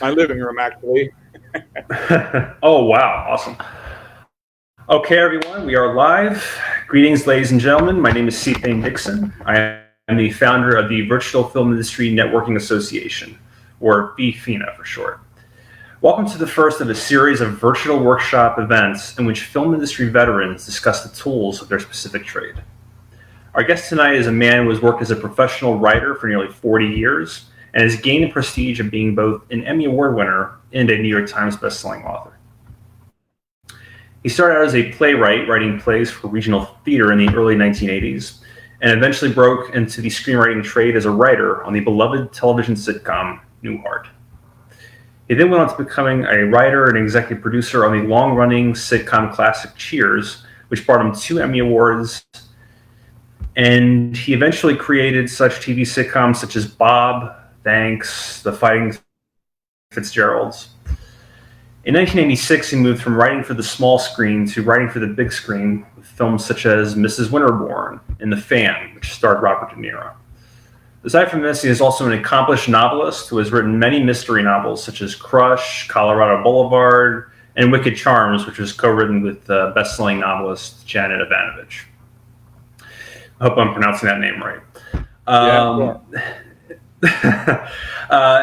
my living room, actually. Oh, wow. Awesome. Okay, everyone, we are live. Greetings, ladies and gentlemen. My name is C. Dixon. I am the founder of the Virtual Film Industry Networking Association, or VFINA for short. Welcome to the first of a series of virtual workshop events in which film industry veterans discuss the tools of their specific trade. Our guest tonight is a man who has worked as a professional writer for nearly 40 years and has gained the prestige of being both an Emmy Award winner and a New York Times bestselling author. He started out as a playwright, writing plays for regional theater in the early 1980s, and eventually broke into the screenwriting trade as a writer on the beloved television sitcom Newhart. He then went on to becoming a writer and executive producer on the long-running sitcom classic Cheers, which brought him 2 Emmy Awards. And he eventually created such TV sitcoms such as Bob, Thanks, The Fighting Fitzgeralds. In 1986, he moved from writing for the small screen to writing for the big screen with films such as Mrs. Winterbourne and The Fan, which starred Robert De Niro. Aside from this, he is also an accomplished novelist who has written many mystery novels such as Crush, Colorado Boulevard, and Wicked Charms, which was co-written with best-selling novelist Janet Evanovich. I hope I'm pronouncing that name right.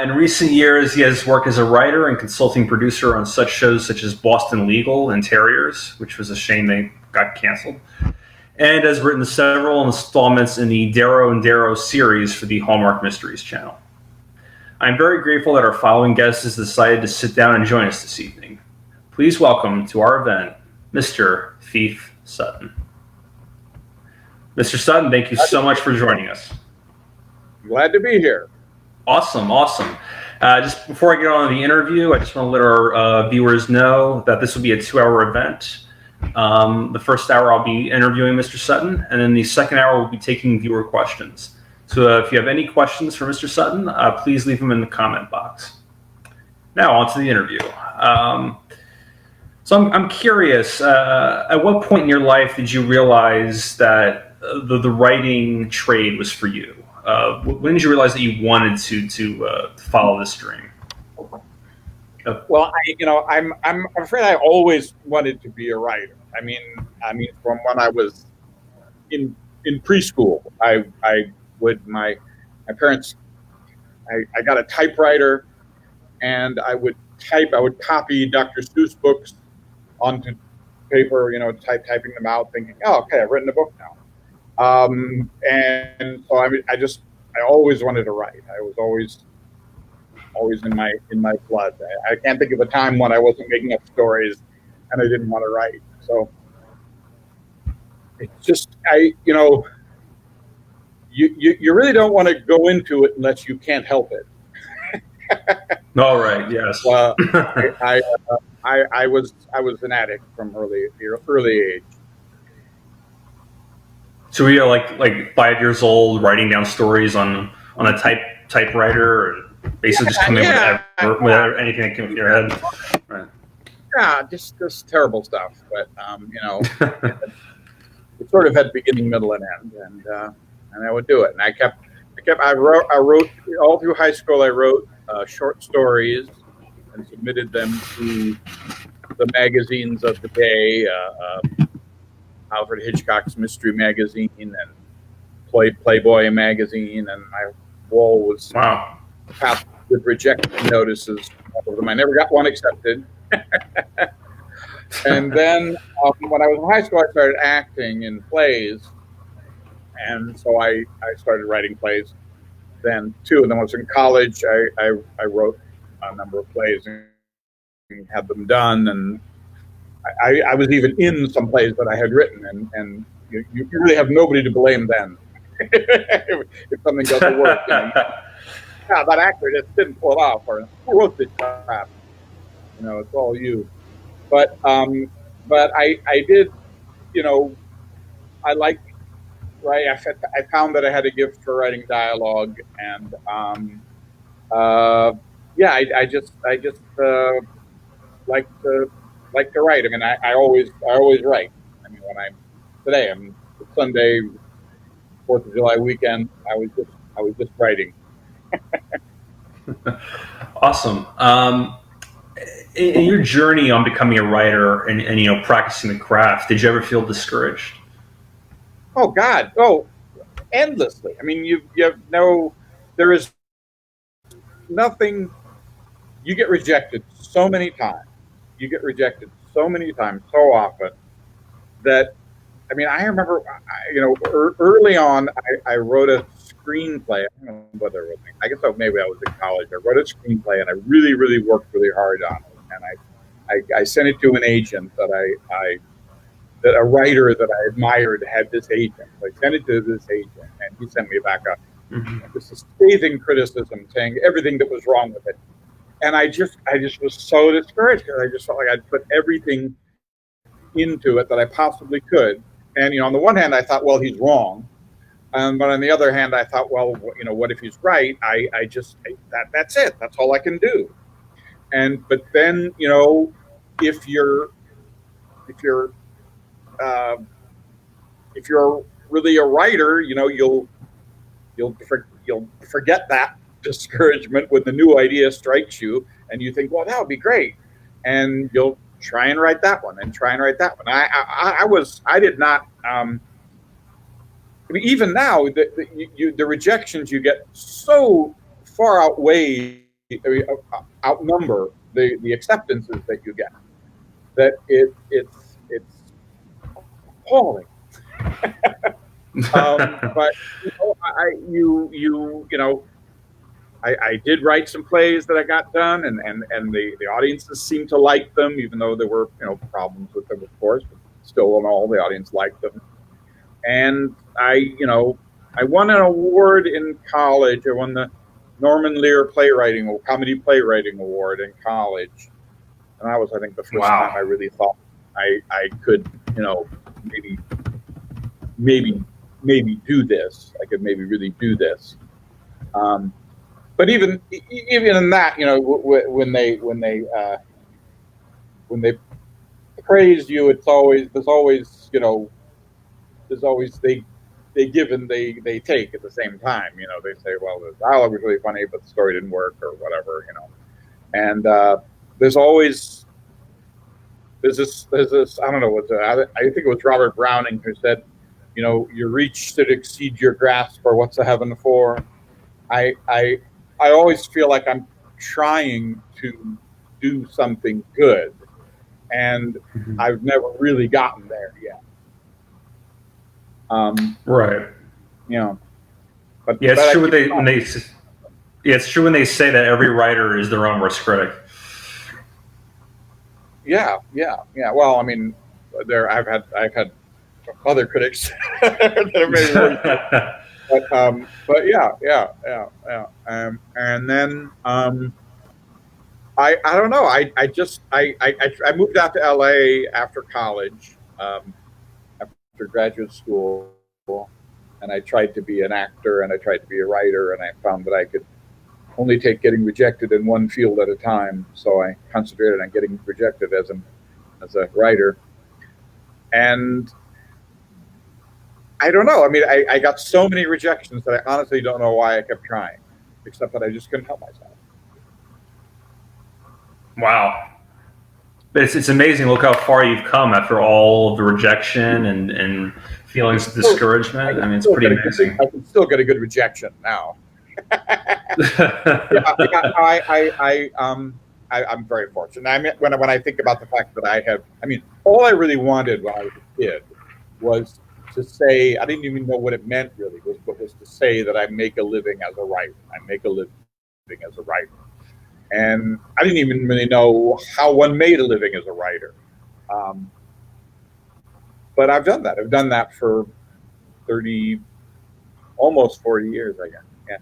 In recent years, he has worked as a writer and consulting producer on such shows such as Boston Legal and Terriers, which was a shame they got canceled, and has written several installments in the Darrow and Darrow series for the Hallmark Mysteries channel. I'm very grateful that our following guest has decided to sit down and join us this evening. Please welcome to our event, Mr. Phoef Sutton. Mr. Sutton, thank you so much for joining us. Glad to be here. Awesome. Just before I get on the interview, I just want to let our viewers know that this will be a 2-hour event. The first hour I'll be interviewing Mr. Sutton, and then the second hour we'll be taking viewer questions. So if you have any questions for Mr. Sutton, please leave them in the comment box. Now on to the interview. So I'm curious, at what point in your life did you realize that the writing trade was for you? When did you realize that you wanted to follow this dream? Well, I'm afraid I always wanted to be a writer. I mean, from when I was in preschool, my parents, I got a typewriter, and I would copy Dr. Seuss books onto paper, typing them out, thinking, oh, okay, I've written a book now. And so I always wanted to write. I was always in my blood. I can't think of a time when I wasn't making up stories and I didn't want to write. So it's just, you really don't want to go into it unless you can't help it. All right. Yes. I was an addict from early age. So we are like 5 years old, writing down stories on a typewriter, or basically just coming with anything that came to your head. Right. Yeah, just terrible stuff. But it sort of had beginning, middle, and end, and I would do it. And I wrote all through high school. I wrote short stories and submitted them to the magazines of the day. Alfred Hitchcock's Mystery Magazine and Playboy magazine, and my wall was packed with rejection notices. I never got one accepted. And then when I was in high school, I started acting in plays, and so I started writing plays then too. And then when I was in college, I wrote a number of plays and had them done, and I was even in some plays that I had written, and you really have nobody to blame then if something doesn't work. Yeah, that actor just didn't pull it off, or who wrote this crap? It's all you. But I did, I liked, right? I found that I had a gift for writing dialogue, and I just like to write. I mean, I always write. I mean, I'm Sunday, 4th of July weekend, I was just writing. Awesome. In your journey on becoming a writer and practicing the craft, did you ever feel discouraged? Oh God, endlessly. I mean, you have no, there is nothing. You get rejected so many times. You get rejected so many times, so often that, I mean, I remember, early on, I wrote a screenplay. I don't know whether it was, I guess maybe I was in college. I wrote a screenplay and I really, really worked really hard on it. And I sent it to an agent that a writer that I admired had this agent. So I sent it to this agent and he sent me back this scathing criticism saying everything that was wrong with it. And I just was so discouraged because I just felt like I'd put everything into it that I possibly could. And, on the one hand, I thought, well, he's wrong. But on the other hand, I thought, well, what if he's right? That's it. That's all I can do. But then, if you're really a writer, you'll forget that discouragement when the new idea strikes you, and you think, well, that would be great, and you'll try and write that one, and try and write that one. I did not. I mean, even now, the rejections you get so far outnumber the acceptances that you get, that it's appalling. But I did write some plays that I got done, and the audiences seemed to like them, even though there were problems with them, of course. But still, in all, the audience liked them. And I won an award in college. I won the Norman Lear Comedy Playwriting Award in college, and that was, I think, the first time I really thought I could, maybe do this. I could maybe really do this. But even in that, when they praise you, there's always they give and they take at the same time. They say, well, the dialogue was really funny, but the story didn't work, or whatever. And there's this. I don't know I think it was Robert Browning who said, your reach should exceed your grasp, or what's the heaven for? I always feel like I'm trying to do something good, and I've never really gotten there yet. Right. But it's true it's true when they say that every writer is their own worst critic. Yeah. Well, I mean, I've had other critics that are very worse. But yeah. And then I don't know. I moved out to LA after college, after graduate school, and I tried to be an actor, and I tried to be a writer, and I found that I could only take getting rejected in one field at a time. So I concentrated on getting rejected as a writer. And I don't know. I mean, I got so many rejections that I honestly don't know why I kept trying, except that I just couldn't help myself. Wow. It's amazing. Look how far you've come after all of the rejection and feelings of discouragement. I mean, it's pretty amazing. I can still get a good rejection now. I'm very fortunate. I mean, when I think about the fact that all I really wanted when I was a kid was to say, I didn't even know what it meant really, was to say that I make a living as a writer. I make a living as a writer. And I didn't even really know how one made a living as a writer. But I've done that. I've done that for almost 40 years, I guess. Yeah.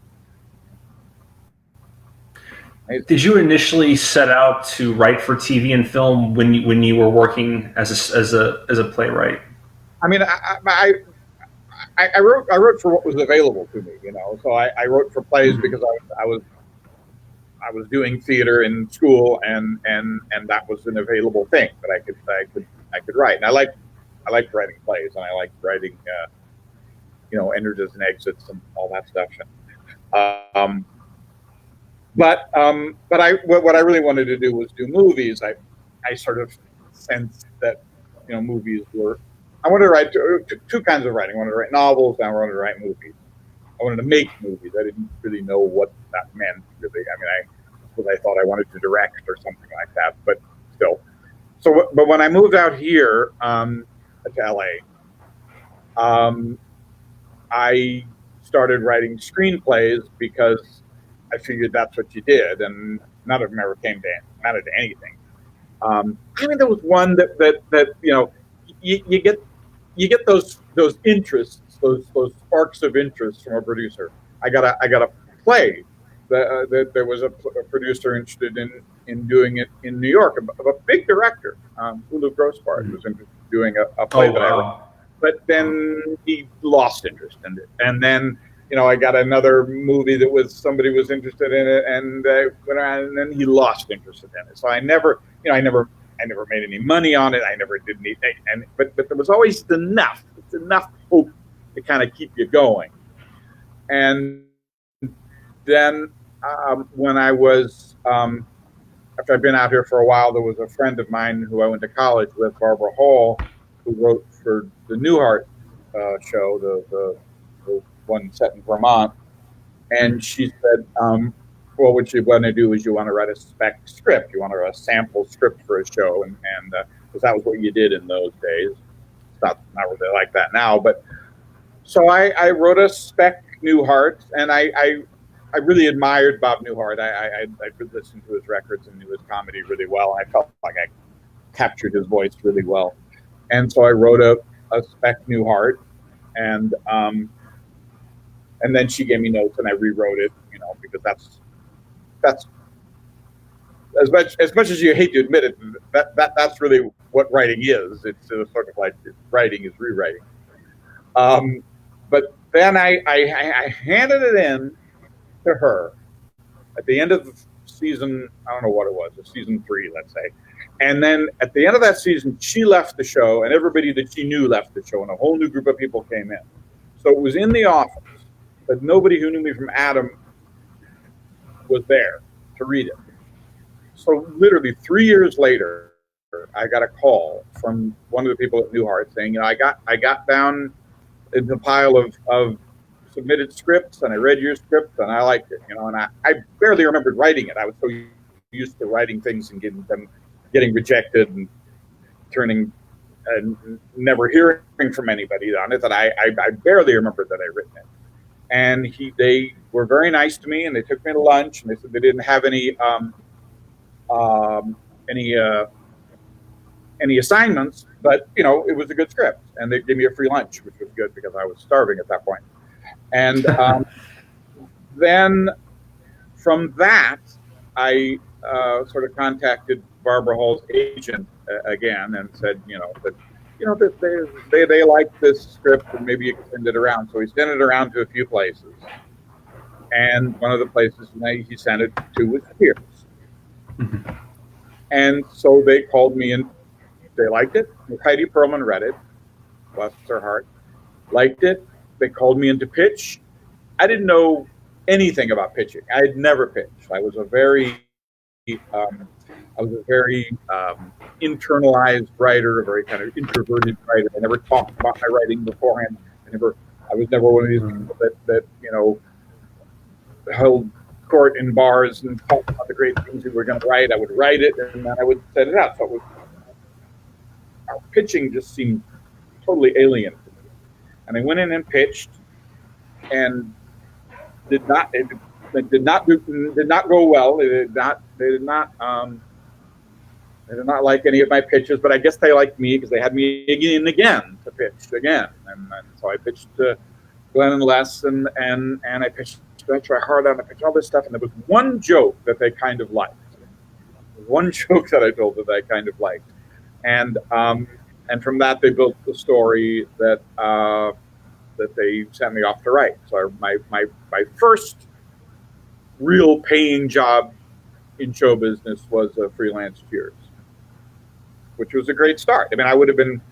Did you initially set out to write for TV and film when you were working as a playwright? I mean, I wrote for what was available to me, So I wrote for plays because I was doing theater in school, and that was an available thing that I could write. And I liked writing plays, and I liked writing entrances and exits and all that stuff. But what I really wanted to do was do movies. I sort of sensed that movies were. I wanted to write two kinds of writing. I wanted to write novels, and I wanted to write movies. I wanted to make movies. I didn't really know what that meant. Really, I mean, I thought I wanted to direct or something like that, but still. So, but when I moved out here to LA, I started writing screenplays because I figured that's what you did, and none of them ever came to mattered to anything. I mean, there was one that you get those interests, those sparks of interest from a producer. I got a play that there was a producer interested in doing it in New York, of a big director, Hulu Grossbart, who was interested in doing a play that I wrote. But then he lost interest in it, and then I got another movie that somebody was interested in it, and went around, and then he lost interest in it. So I never made any money on it. I never did anything, but there was always enough hope to kind of keep you going. And then when I was after I'd been out here for a while, there was a friend of mine who I went to college with, Barbara Hall, who wrote for the Newhart show, the one set in Vermont. And she said, well, what you want to do is you want to write a spec script. You want to write a sample script for a show. And because that was what you did in those days. It's not really like that now. But so I wrote a spec Newhart, and I really admired Bob Newhart. I listened to his records and knew his comedy really well. And I felt like I captured his voice really well. And so I wrote a spec Newhart, and then she gave me notes, and I rewrote it, because that's as much as you hate to admit it, that's really what writing is. It's sort of like writing is rewriting. But then I handed it in to her at the end of the season. I don't know what it was, season 3, let's say. And then at the end of that season, she left the show, and everybody that she knew left the show, and a whole new group of people came in. So it was in the office, but nobody who knew me from Adam was there to read it. So literally 3 years later, I got a call from one of the people at Newhart saying, I got down in the pile of submitted scripts, and I read your script, and I liked it, and I barely remembered writing it. I was so used to writing things and getting rejected and turning and never hearing from anybody on it that I barely remembered that I'd written it. And they were very nice to me, and they took me to lunch, and they said they didn't have any assignments, but it was a good script, and they gave me a free lunch, which was good because I was starving at that point. And then from that, I sort of contacted Barbara Hall's agent again and said, that they liked this script, and maybe you could send it around. So he sent it around to a few places, and one of the places he sent it to was Pierce. Mm-hmm. And so they called me, and they liked it. Heidi Perlman read it, bless her heart, liked it. They called me in to pitch. I didn't know anything about pitching. I had never pitched. I was a very internalized writer, a very kind of introverted writer. I never talked about my writing beforehand. I was never one of these people that held court in bars and talked about the great things we were going to write. I would write it, and then I would set it out. So our pitching just seemed totally alien to me. And I went in and pitched, and did not go well. They did not like any of my pitches, but I guess they liked me because they had me in again to pitch again. And so I pitched to Glenn and Les, and I pitched to Try Hard On, I pitched all this stuff, and there was one joke that they kind of liked. One joke that I told that they kind of liked. And from that they built the story that they sent me off to write. So my first real paying job in show business was a freelance Cheers, which was a great start. I mean, I would have been,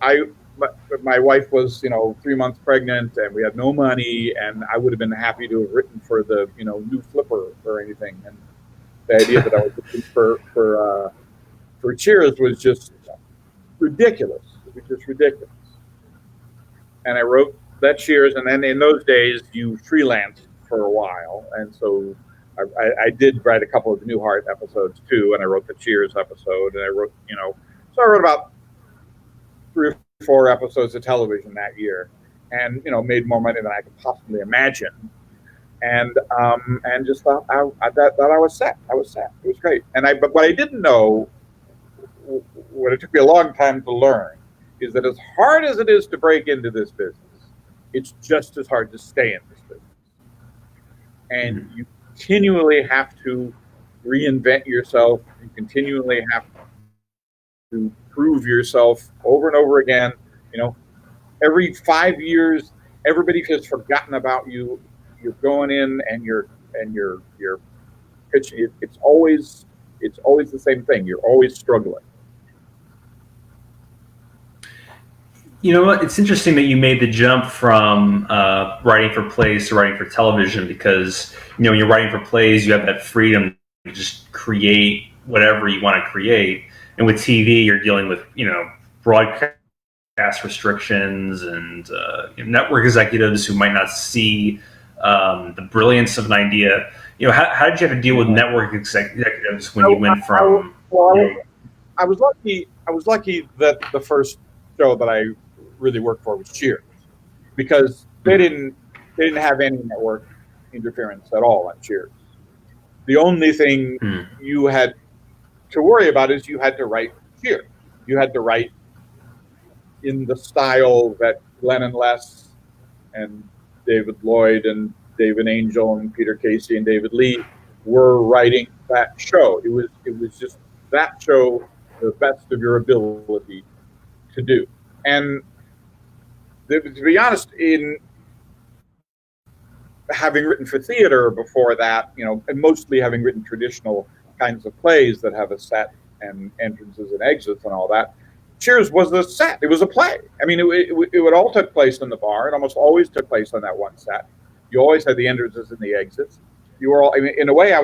I but my wife was, 3 months pregnant, and we had no money, and I would have been happy to have written for the, new Flipper or anything. And the idea that I was looking for Cheers was just ridiculous. It was just ridiculous. And I wrote that Cheers, and then in those days you freelanced for a while, and so I did write a couple of the Newhart episodes too, and I wrote the Cheers episode, and I wrote, so I wrote about 3 or 4 episodes of television that year, and made more money than I could possibly imagine, and just thought that I was set. I was set. It was great. But what I didn't know, what it took me a long time to learn, is that as hard as it is to break into this business, it's just as hard to stay in this business, and you continually have to reinvent yourself. You continually have to prove yourself over and over again. Every 5 years, everybody has forgotten about you. You're going in and you're pitching. It's always the same thing. You're always struggling. You know what? It's interesting that you made the jump from writing for plays to writing for television, because when you're writing for plays, you have that freedom to just create whatever you want to create, and with TV, you're dealing with broadcast restrictions and network executives who might not see the brilliance of an idea. How did you have to deal with network executives when you went from? I was lucky. I was lucky that the first show that I really worked for was Cheers, because they didn't have any network interference at all on Cheers. The only thing you had to worry about is you had to write Cheers. You had to write in the style that Glenn and Les and David Lloyd and David Angel and Peter Casey and David Lee were writing that show. It was just that show, the best of your ability to do. And to be honest, in having written for theater before that, and mostly having written traditional kinds of plays that have a set and entrances and exits and all that, Cheers was a set. It was a play. I mean, it would all take place in the bar. It almost always took place on that one set. You always had the entrances and the exits. You were all, in a way, I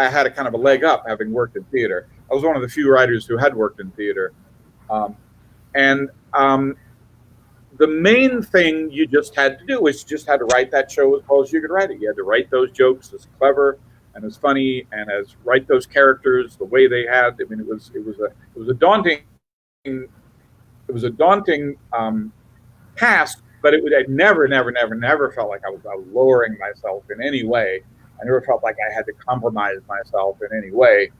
had a kind of a leg up having worked in theater. I was one of the few writers who had worked in theater. The main thing you just had to do was you just had to write that show as well as you could write it. You had to write those jokes as clever and as funny, and as write those characters the way they had. I mean, it was a daunting task, but I never felt like I was lowering myself in any way. I never felt like I had to compromise myself in any way.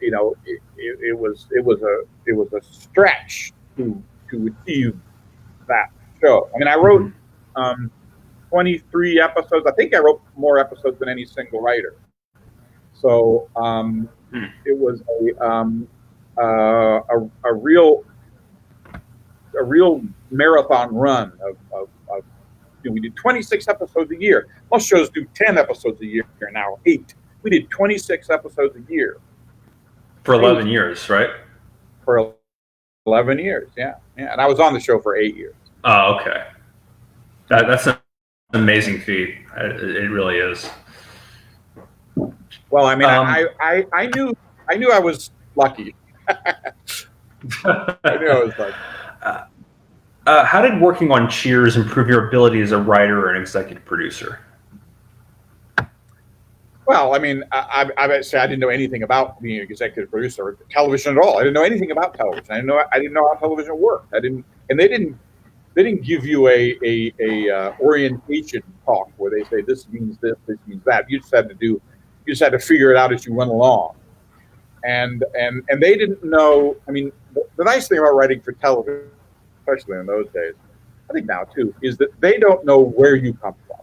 It was a stretch to achieve that show. I mean, I wrote 23 episodes. I think I wrote more episodes than any single writer. So it was a real marathon run of we did 26 episodes a year. Most shows do 10 episodes a year now, 8. We did 26 episodes a year. For 11 years, right? For 11 years, yeah. And I was on the show for 8 years. Oh, okay. That's an amazing feat. It really is. Well, I mean, I knew I was lucky. I knew I was lucky. How did working on Cheers improve your ability as a writer or an executive producer? Well, I mean, I say I didn't know anything about being an executive producer or television at all. I didn't know anything about television. I didn't know how television worked. They didn't give you a orientation talk where they say this means this means that. You just had to figure it out as you went along. And they didn't know. I mean, the nice thing about writing for television, especially in those days, I think now too, is that they don't know where you come from.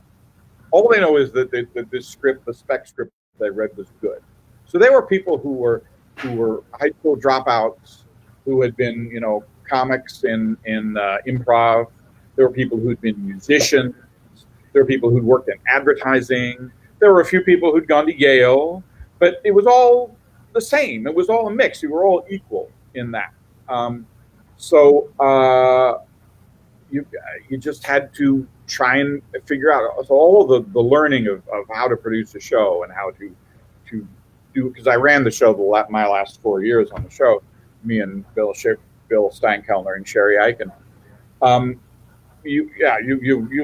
All they know is that this script, the spec script they read, was good. So they were people who were high school dropouts, who had been comics in improv. There were people who'd been musicians. There were people who'd worked in advertising. There were a few people who'd gone to Yale, but it was all the same. It was all a mix. We were all equal in that. So you just had to try and figure out all the learning of how to produce a show and how to do, because I ran the show my last 4 years on the show, me and Bill Steinkellner and Sherry Eichen. You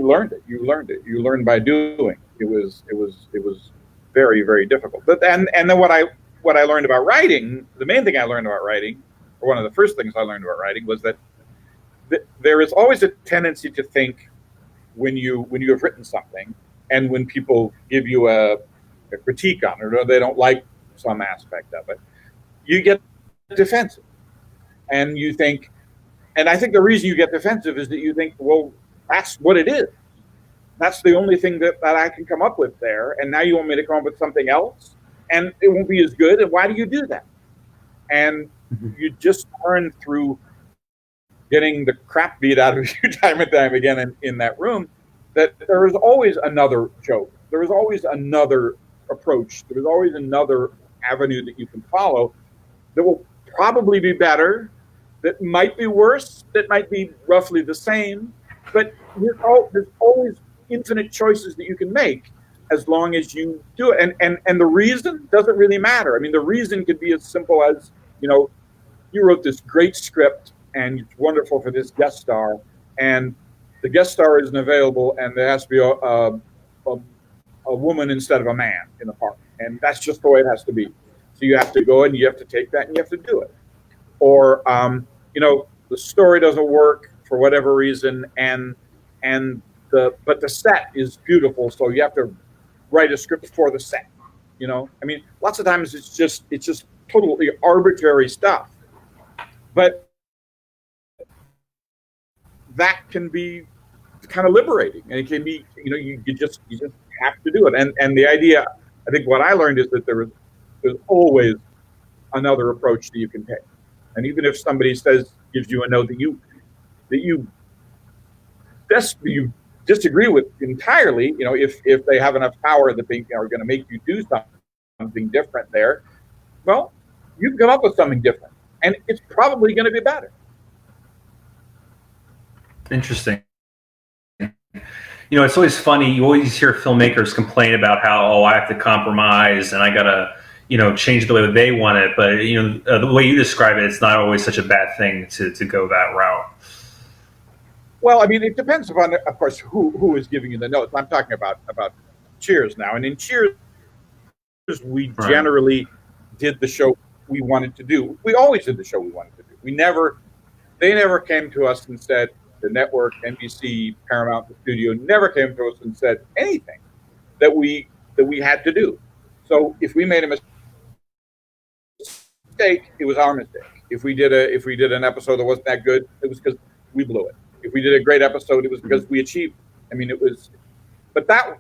learned it. You learned by doing. It was very, very difficult. But then what I learned about writing, the main thing I learned about writing, or one of the first things I learned about writing, was that there is always a tendency to think when you have written something, and when people give you a critique on it, or they don't like some aspect of it, you get defensive, and you think. And I think the reason you get defensive is that you think, well, that's what it is. That's the only thing that I can come up with there. And now you want me to come up with something else, and it won't be as good. And why do you do that? And you just learn through getting the crap beat out of you time and time again in that room, that there is always another joke. There is always another approach. There is always another avenue that you can follow that will probably be better, that might be worse, that might be roughly the same, but there's always infinite choices that you can make as long as you do it. And the reason doesn't really matter. I mean, the reason could be as simple as, you wrote this great script and it's wonderful for this guest star, and the guest star isn't available, and there has to be a woman instead of a man in the part, and that's just the way it has to be. So you have to go and you have to take that and you have to do it. Or the story doesn't work for whatever reason, but the set is beautiful, so you have to write a script for the set. I mean, lots of times it's just totally arbitrary stuff, but that can be kind of liberating, and it can be, you just have to do it. And the idea, I think what I learned is that there's always another approach that you can take. And even if somebody gives you a note that you disagree with entirely, if they have enough power that they are going to make you do something different there, well, you can come up with something different, and it's probably going to be better. Interesting. It's always funny. You always hear filmmakers complain about how, I have to compromise and I got to, change the way they want it. But, the way you describe it, it's not always such a bad thing to go that route. Well, I mean, it depends upon, of course, who is giving you the notes. I'm talking about Cheers now. And in Cheers, we generally did the show we wanted to do. We always did the show we wanted to do. They never came to us and said, the network, NBC, Paramount, the studio never came to us and said anything that we had to do. So if we made a mistake, it was our mistake. If we did an episode that wasn't that good, it was because we blew it. If we did a great episode, it was because we achieved it. I mean, but that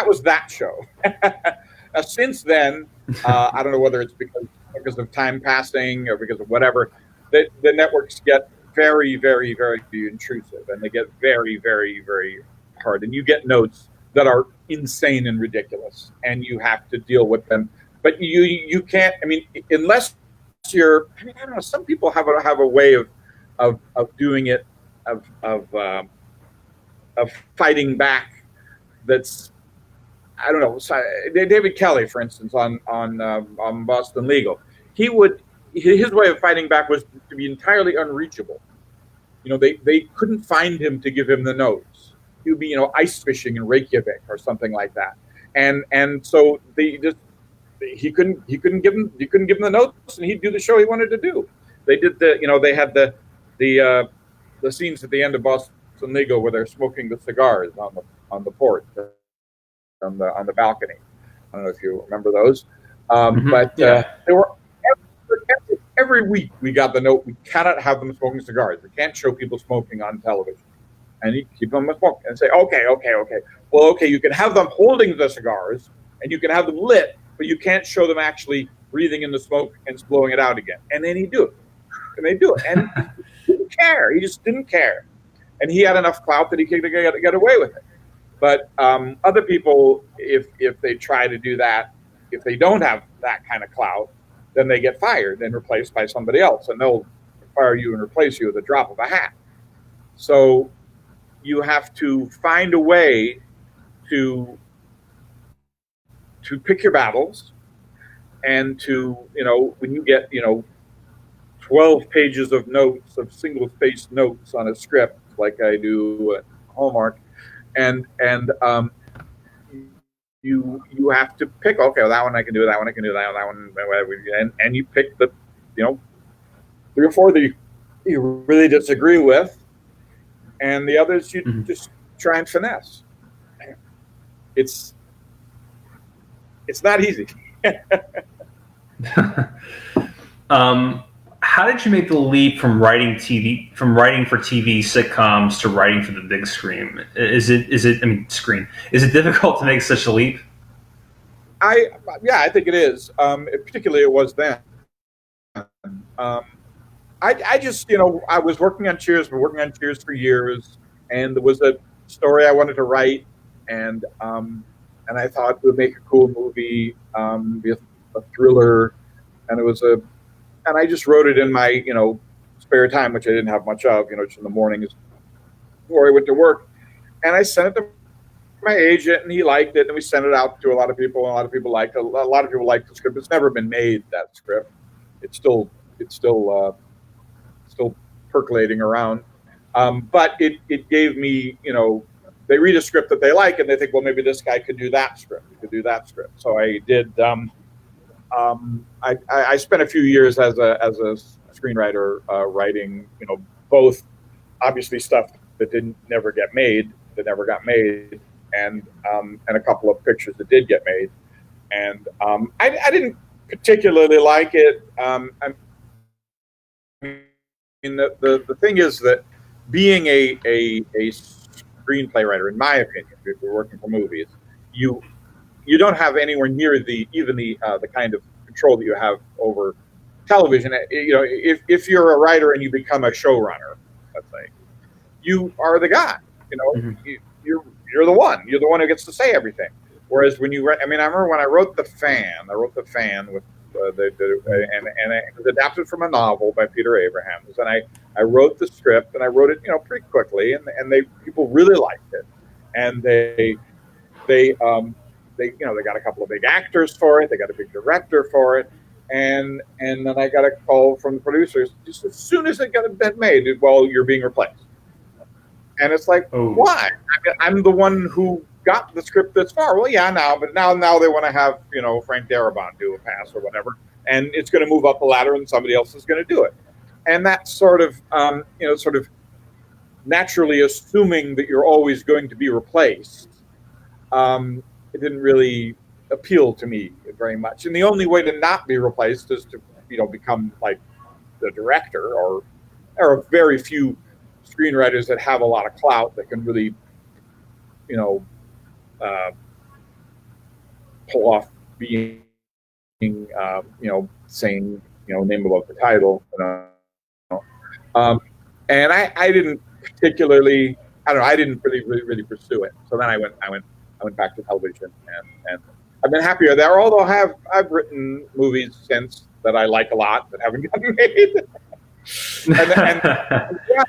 was that show. Now, since then, I don't know whether it's because of time passing or because of whatever, the networks get very, very, very intrusive, and they get very, very, very hard. And you get notes that are insane and ridiculous, and you have to deal with them. But you can't. I mean, unless you're. I mean, I don't know. Some people have a way of doing it, of fighting back. That's, I don't know. David Kelly, for instance, on Boston Legal, his way of fighting back was to be entirely unreachable. They couldn't find him to give him the notes. He would be, ice fishing in Reykjavik or something like that. And so he couldn't give him the notes, and he'd do the show he wanted to do. They did they had the scenes at the end of Boston Legal where they're smoking the cigars on the porch, on the balcony. I don't know if you remember those. But they were every week we got the note, we cannot have them smoking cigars. We can't show people smoking on television. And you keep them smoking and say, okay. Well, okay, you can have them holding the cigars and you can have them lit, but you can't show them actually breathing in the smoke and blowing it out again. And then he'd do it. And they do it. And he didn't care. He just didn't care. And he had enough clout that he could get away with it. But other people, if they try to do that, if they don't have that kind of clout, then they get fired and replaced by somebody else. And they'll fire you and replace you at the drop of a hat. So you have to find a way to pick your battles, and to, when you get 12 pages of notes, of single-spaced notes on a script like I do at Hallmark, and you have to pick, okay, well, that one I can do, that one I can do, that one, and you pick the 3 or 4 that you really disagree with, and the others you just try and finesse. It's not easy. How did you make the leap from writing for TV sitcoms to writing for the big screen? Is it difficult to make such a leap? I think it is. Particularly it was then. I just, I was working on Cheers, for years, and there was a story I wanted to write, and I thought it would make a cool movie, be a thriller, and I just wrote it in my, spare time, which I didn't have much of, just in the mornings before I went to work, and I sent it to my agent, and he liked it, and we sent it out to a lot of people, and a lot of people liked it. A lot of people liked the script. It's never been made, that script. It's still percolating around. But it gave me, they read a script that they like, and they think, well, maybe this guy could do that script. So I did. I spent a few years as a screenwriter, writing, both obviously stuff that never got made, and a couple of pictures that did get made. And I didn't particularly like it. The thing is that being a screenplay writer, in my opinion, if you're working for movies, you don't have anywhere near the kind of control that you have over television. If you're a writer and you become a showrunner, let's say, you are the guy. You're the one. You're the one who gets to say everything. Whereas when you write, I remember when I wrote The Fan with and it was adapted from a novel by Peter Abrahams, and I wrote the script, and I wrote it pretty quickly, and people really liked it, and they got a couple of big actors for it, they got a big director for it, and then I got a call from the producers just as soon as it got made. Well, you're being replaced, and it's like, why? I'm the one who got the script this far. Well, yeah, but now they want to have Frank Darabont do a pass or whatever, and it's going to move up the ladder, and somebody else is going to do it, and that's sort of naturally assuming that you're always going to be replaced. It didn't really appeal to me very much, and the only way to not be replaced is to become like the director, or there are very few screenwriters that have a lot of clout that can really pull off being, saying, name above the title. And I didn't particularly, I didn't really pursue it. So then I went back to television, and I've been happier there. Although I've written movies since that I like a lot that haven't gotten made. and yeah,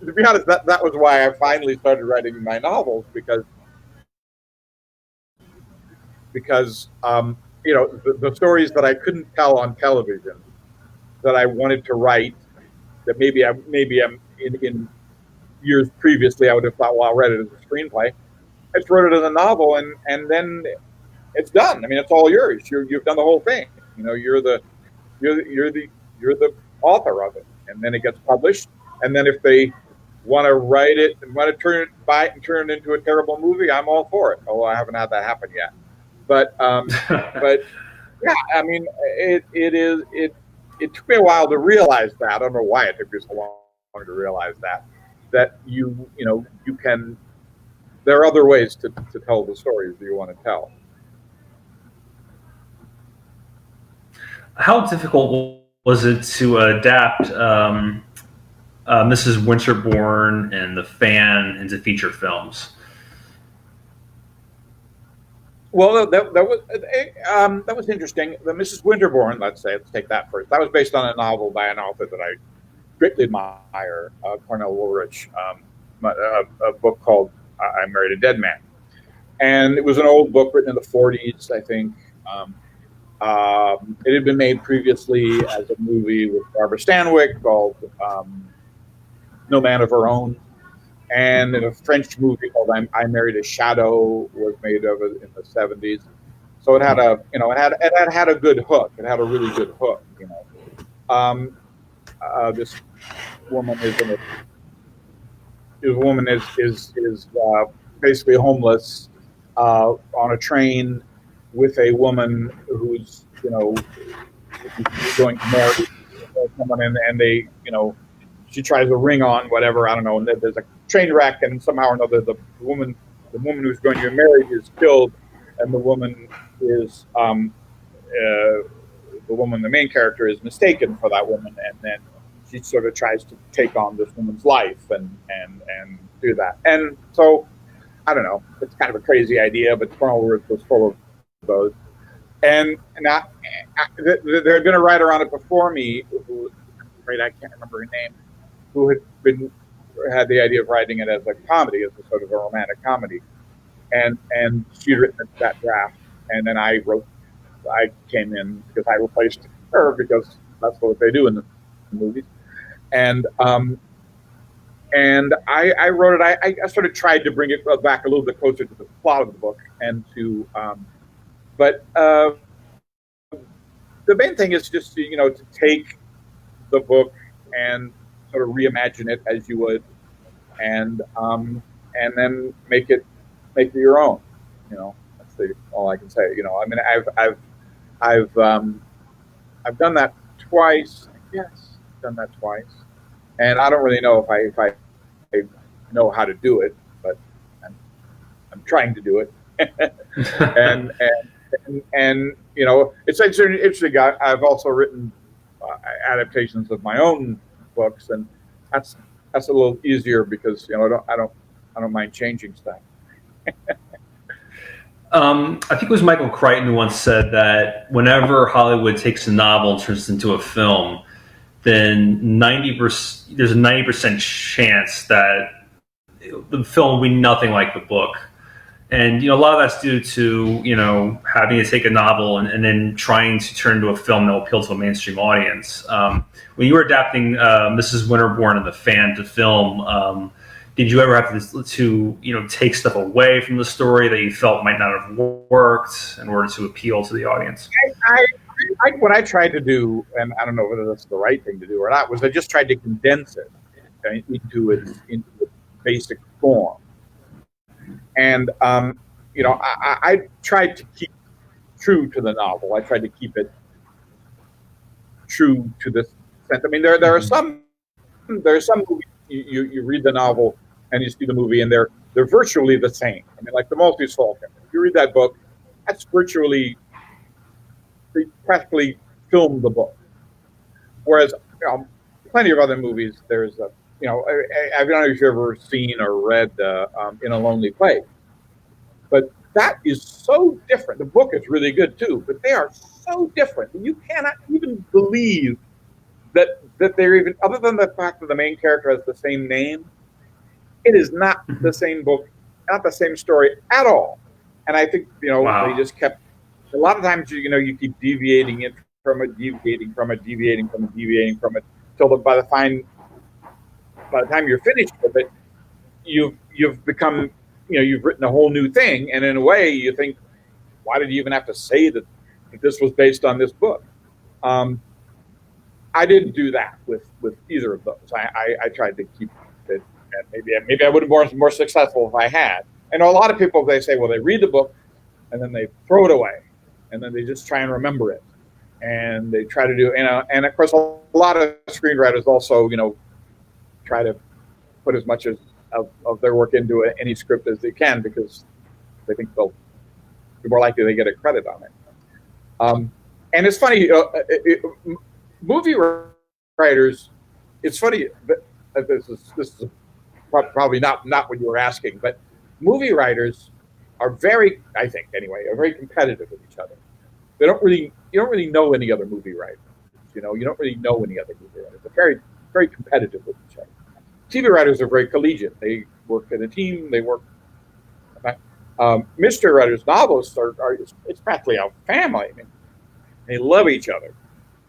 to be honest, that was why I finally started writing my novels, because the stories that I couldn't tell on television that I wanted to write, that maybe I'm in years previously I would have thought, well, I'll write it as a screenplay. I just wrote it as a novel, and then it's done. It's all yours. You've done the whole thing. You're the author of it, and then it gets published. And then if they want to write it and want to turn it into a terrible movie, I'm all for it. Although I haven't had that happen yet. But yeah, it took me a while to realize that. I don't know why it took me so long to realize that you can. There are other ways to tell the stories that you want to tell. How difficult was it to adapt Mrs. Winterbourne and The Fan into feature films? Well, that was interesting. The Mrs. Winterbourne, let's take that first. That was based on a novel by an author that I greatly admire, Cornell Woolrich, a book called "I Married a Dead Man," and it was an old book written in the '40s, I think. It had been made previously as a movie with Barbara Stanwyck called "No Man of Her Own," and a French movie called "I Married a Shadow" was made of it in the '70s. So it had it had a good hook. It had a really good hook. This woman is basically homeless on a train with a woman who's going to marry someone, and they she tries a ring on, whatever, I don't know, and there's a train wreck, and somehow or another the woman who's going to be married is killed, and the woman is the main character is mistaken for that woman, and then she sort of tries to take on this woman's life and do that. And so I don't know, it's kind of a crazy idea, but Cornell was full of those. And they're going to write around it before me, who, I can't remember her name, who had the idea of writing it as a comedy, as a sort of a romantic comedy, and she'd written that draft, and then I came in because I replaced her, because that's what they do in the movies, and I wrote it. I sort of tried to bring it back a little bit closer to the plot of the book, and to but the main thing is just to take the book and sort of reimagine it as you would, and then make it your own. That's all I can say. I mean, I've done that twice. Yes, done that twice, and I don't really know if I know how to do it, but I'm trying to do it, and it's interesting. I've also written adaptations of my own books, and that's a little easier because I don't mind changing stuff. I think it was Michael Crichton who once said that whenever Hollywood takes a novel and turns it into a film, then there's a 90% chance that the film will be nothing like the book. And a lot of that's due to having to take a novel and then trying to turn into a film that will appeal to a mainstream audience. When you were adapting Mrs. Winterbourne and The Fan to film, did you ever have to take stuff away from the story that you felt might not have worked in order to appeal to the audience? What I tried to do, and I don't know whether that's the right thing to do or not, was I just tried to condense it into its basic form. And I tried to keep true to the novel. I tried to keep it true to this sense. I mean, there are some movies you read the novel and you see the movie, and they're virtually the same. I mean, like The Maltese Falcon. If you read that book, that's virtually, they practically filmed the book. Whereas plenty of other movies, there's a I don't know if you've ever seen or read In a Lonely Place, but that is so different. The book is really good too, but they are so different. You cannot even believe that they're even, other than the fact that the main character has the same name, it is not the same book, not the same story at all. And I think Wow. They just kept, a lot of times you keep deviating it from it, deviating from it, till by the time you're finished with it, you've become, you've written a whole new thing, and in a way, you think, why did you even have to say that this was based on this book? I didn't do that with either of those. I tried to keep it, and maybe I would have been more successful if I had. I know a lot of people, they say, well, they read the book and then they throw it away, and then they just try and remember it, and they try to do, and of course, a lot of screenwriters also, try to put as much of their work into any script as they can, because they think they'll be more likely they get a credit on it. And it's funny, movie writers. It's funny. This is probably not what you were asking, but movie writers are very, I think anyway, are very competitive with each other. You don't really know any other movie writer. You don't really know any other movie writer. They're very very competitive with each other. TV writers are very collegiate. They work in a team. They work. Mystery writers, novelists it's practically a family. I mean, they love each other.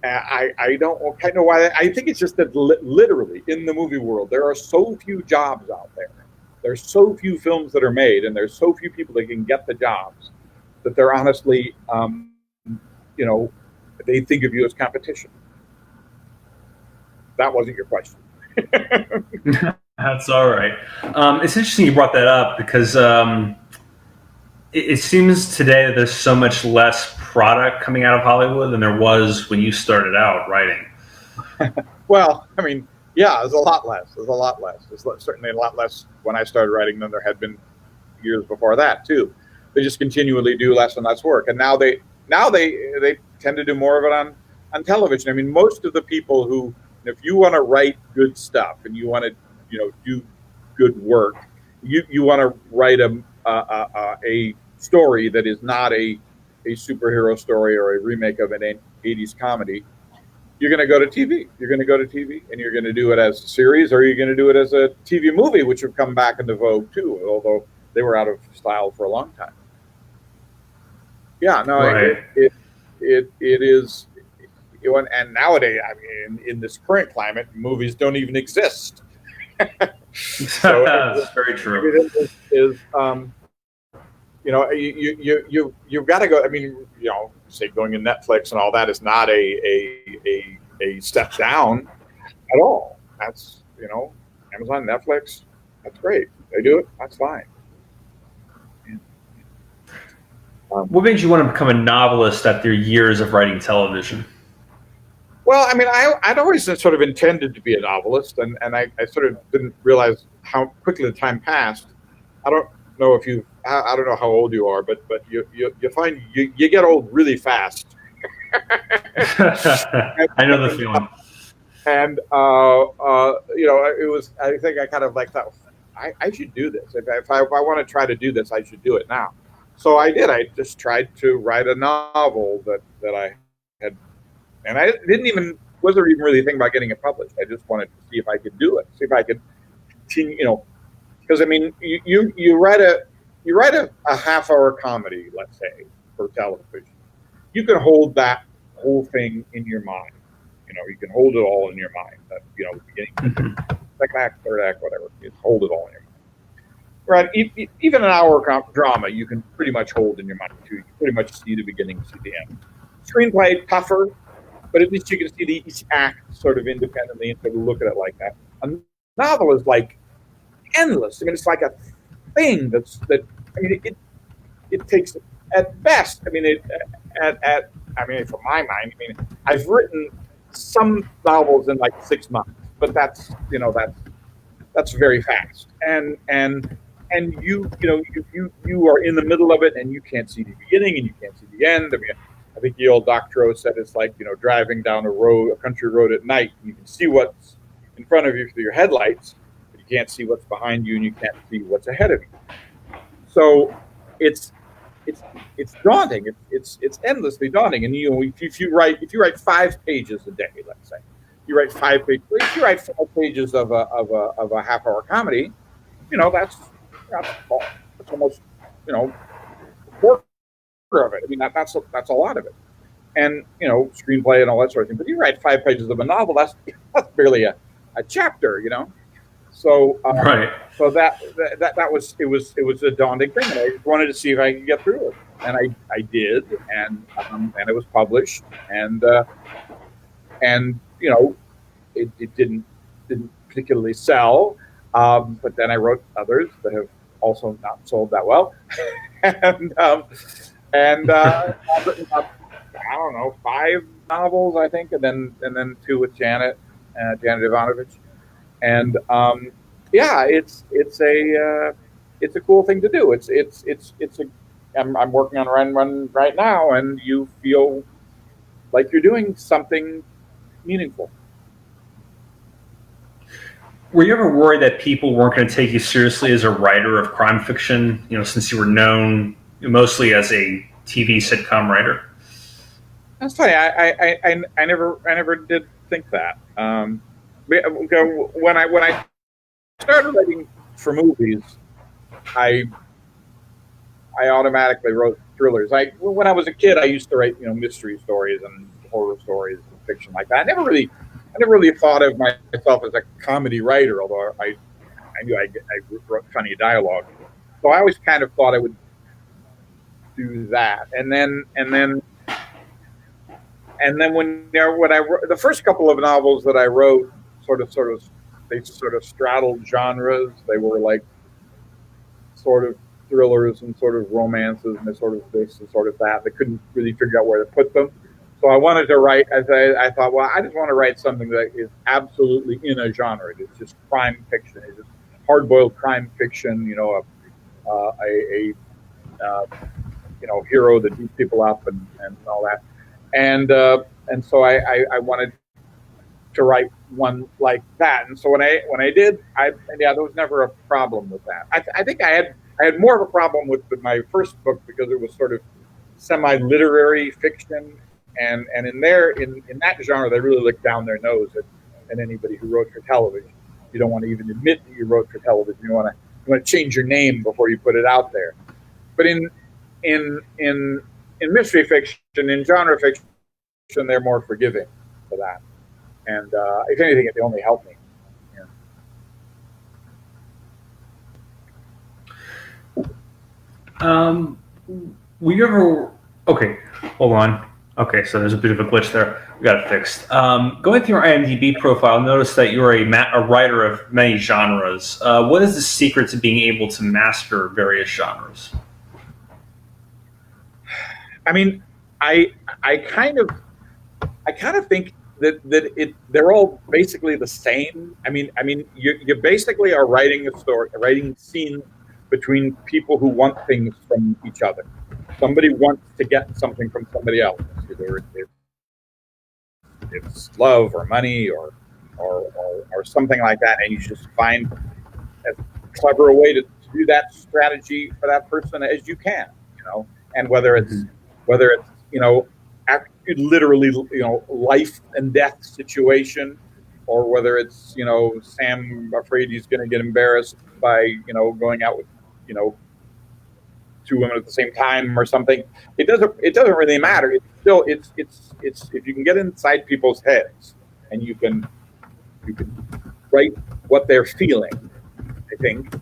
I don't kind of know why. I think it's just that literally in the movie world, there are so few jobs out there. There's so few films that are made, and there's so few people that can get the jobs that they're honestly, they think of you as competition. That wasn't your question. That's all right. It's interesting you brought that up because it seems today that there's so much less product coming out of Hollywood than there was when you started out writing. Well, I mean, yeah, there's a lot less. There's certainly a lot less when I started writing than there had been years before that too. They just continually do less and less work, and now they tend to do more of it on television. I mean, most of the people who, if you want to write good stuff and you want to do good work, you want to write a story that is not a superhero story or a remake of an 80s comedy. You're going to go to TV. You're going to go to TV, and you're going to do it as a series, or you're going to do it as a TV movie, which have come back into vogue too, although they were out of style for a long time. Yeah, no, right. It is, and nowadays, I mean, in this current climate, movies don't even exist. So that's very true. You've got to go. I mean, say going to Netflix and all that is not a step down at all. That's Amazon, Netflix. That's great. They do it. That's fine. What made you want to become a novelist after years of writing television? Well, I mean, I'd always sort of intended to be a novelist, and I sort of didn't realize how quickly the time passed. I don't know how old you are, but you find you get old really fast. I know the feeling. And it was. I think I kind of like thought I should do this. If I want to try to do this, I should do it now. So I did. I just tried to write a novel that I had, and I wasn't even really thinking about getting it published. I just wanted to see if I could do it, see if I could continue, because I mean, you write a half-hour comedy, let's say, for television. You can hold that whole thing in your mind. You can hold it all in your mind. That beginning, second act, third act, whatever. You hold it all in your mind. Right, even an hour drama, you can pretty much hold in your mind too. You can pretty much see the beginning, see the end. Screenplay, tougher, but at least you can see each act sort of independently and sort of look at it like that. A novel is like endless. I mean, it's like a thing I mean, it takes at best. I mean, from my mind, I mean, I've written some novels in like 6 months, but that's very fast. And you are in the middle of it, and you can't see the beginning, and you can't see the end. I mean, I think the old Doctorow said it's like driving down a country road at night. You can see what's in front of you through your headlights, but you can't see what's behind you, and you can't see what's ahead of you. So it's daunting. It's endlessly daunting. And if you write 5 pages a day, let's say, you write 5 pages. If you write 5 pages of a half-hour comedy, that's almost a quarter of it. I mean, that's a lot of it. And screenplay and all that sort of thing. But you write 5 pages of a novel, that's barely a chapter. So right. So that was a daunting thing, and I just wanted to see if I could get through it, and I did, and it was published, and it didn't particularly sell, but then I wrote others that have also not sold that well, and I've written about, I don't know, 5 novels I think, and then 2 with Janet Evanovich. And it's a cool thing to do. I'm working on Run right now, and you feel like you're doing something meaningful. Were you ever worried that people weren't going to take you seriously as a writer of crime fiction? Since you were known mostly as a TV sitcom writer. That's funny. I never did think that. When I started writing for movies, I automatically wrote thrillers. When I was a kid, I used to write mystery stories and horror stories and fiction like that. I never really thought of myself as a comedy writer, although I knew I wrote funny dialogue. So I always kind of thought I would do that, and then when I wrote the first couple of novels that I wrote, they sort of straddled genres. They were like sort of thrillers and sort of romances and sort of this and sort of that. They couldn't really figure out where to put them. So I wanted to write. I thought, well, I just want to write something that is absolutely in a genre. It's just crime fiction. It's just hard-boiled crime fiction. A hero that beats people up and all that. And so I wanted to write one like that. And so when I did, there was never a problem with that. I think I had more of a problem with my first book because it was sort of semi-literary fiction, and in that genre they really look down their nose at anybody who wrote for television. You don't want to even admit that you wrote for television. You want to change your name before you put it out there. But in mystery fiction, in genre fiction, they're more forgiving for that. And if anything, it only helped me. Were you ever... Okay, hold on. Okay, so there's a bit of a glitch there. We got it fixed. Going through your IMDb profile, notice that you're a writer of many genres. What is the secret to being able to master various genres? I mean, I kind of think that they're all basically the same. I mean, you basically are writing a story, writing scenes between people who want things from each other. Somebody wants to get something from somebody else, either it's love or money or something like that, and you just find as clever a way to do that strategy for that person as you can, and whether it's literally life and death situation, or whether it's Sam afraid he's going to get embarrassed by going out with two women at the same time or something. It doesn't really matter. It's if you can get inside people's heads and you can write what they're feeling, I think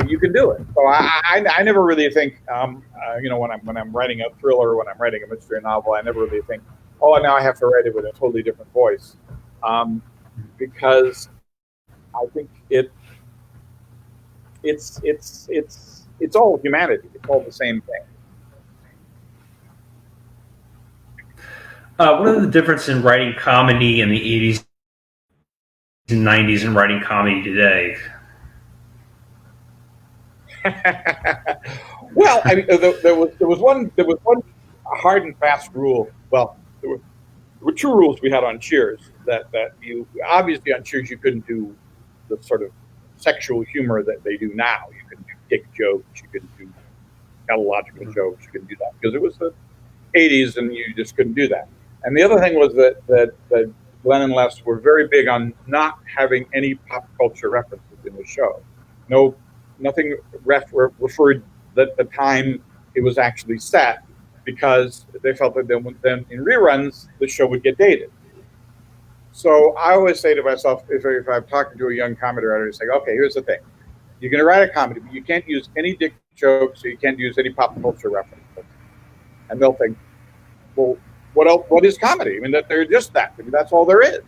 you can do it. So I never really think when I'm writing a thriller, when I'm writing a mystery novel, I never really think, oh, now I have to write it with a totally different voice, because I think it's all humanity. It's all the same thing. What are the difference in writing comedy in the 80s and 90s and writing comedy today? Well, I mean, there was one hard and fast rule. Well, there were two rules we had on Cheers that you obviously on Cheers you couldn't do the sort of sexual humor that they do now. You couldn't do dick jokes. You couldn't do pathological jokes. You couldn't do that because it was the 80s and you just couldn't do that. And the other thing was that Glenn and Les were very big on not having any pop culture references in the show. Nothing referred at the time it was actually set, because they felt that then in reruns the show would get dated. So I always say to myself, if I'm talking to a young comedy writer, I say, okay, here's the thing: you're going to write a comedy, but you can't use any dick jokes, so you can't use any pop culture references. And they'll think, well, what else? What is comedy? I mean, that they're just that. I mean, that's all there is.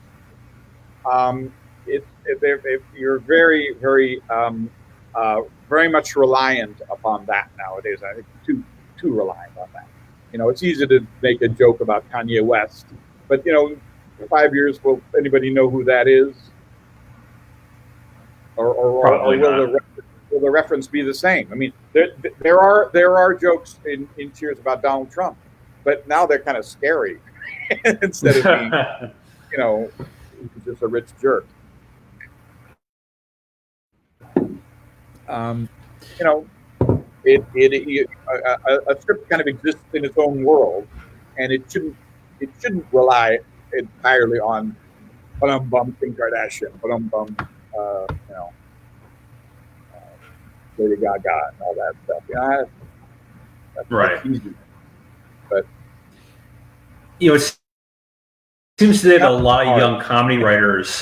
You're very, very very much reliant upon that nowadays. I think too reliant on that. It's easy to make a joke about Kanye West, but in 5 years, will anybody know who that is? Or will the reference be the same? I mean, there are jokes in Cheers about Donald Trump, but now they're kind of scary instead of being, he's just a rich jerk. A script kind of exists in its own world, and it shouldn't rely entirely on bum Kim Kardashian, bum you know, Lady Gaga and all that stuff. Yeah, Right. that's easy. But It seems today that a not lot of hard. young comedy writers,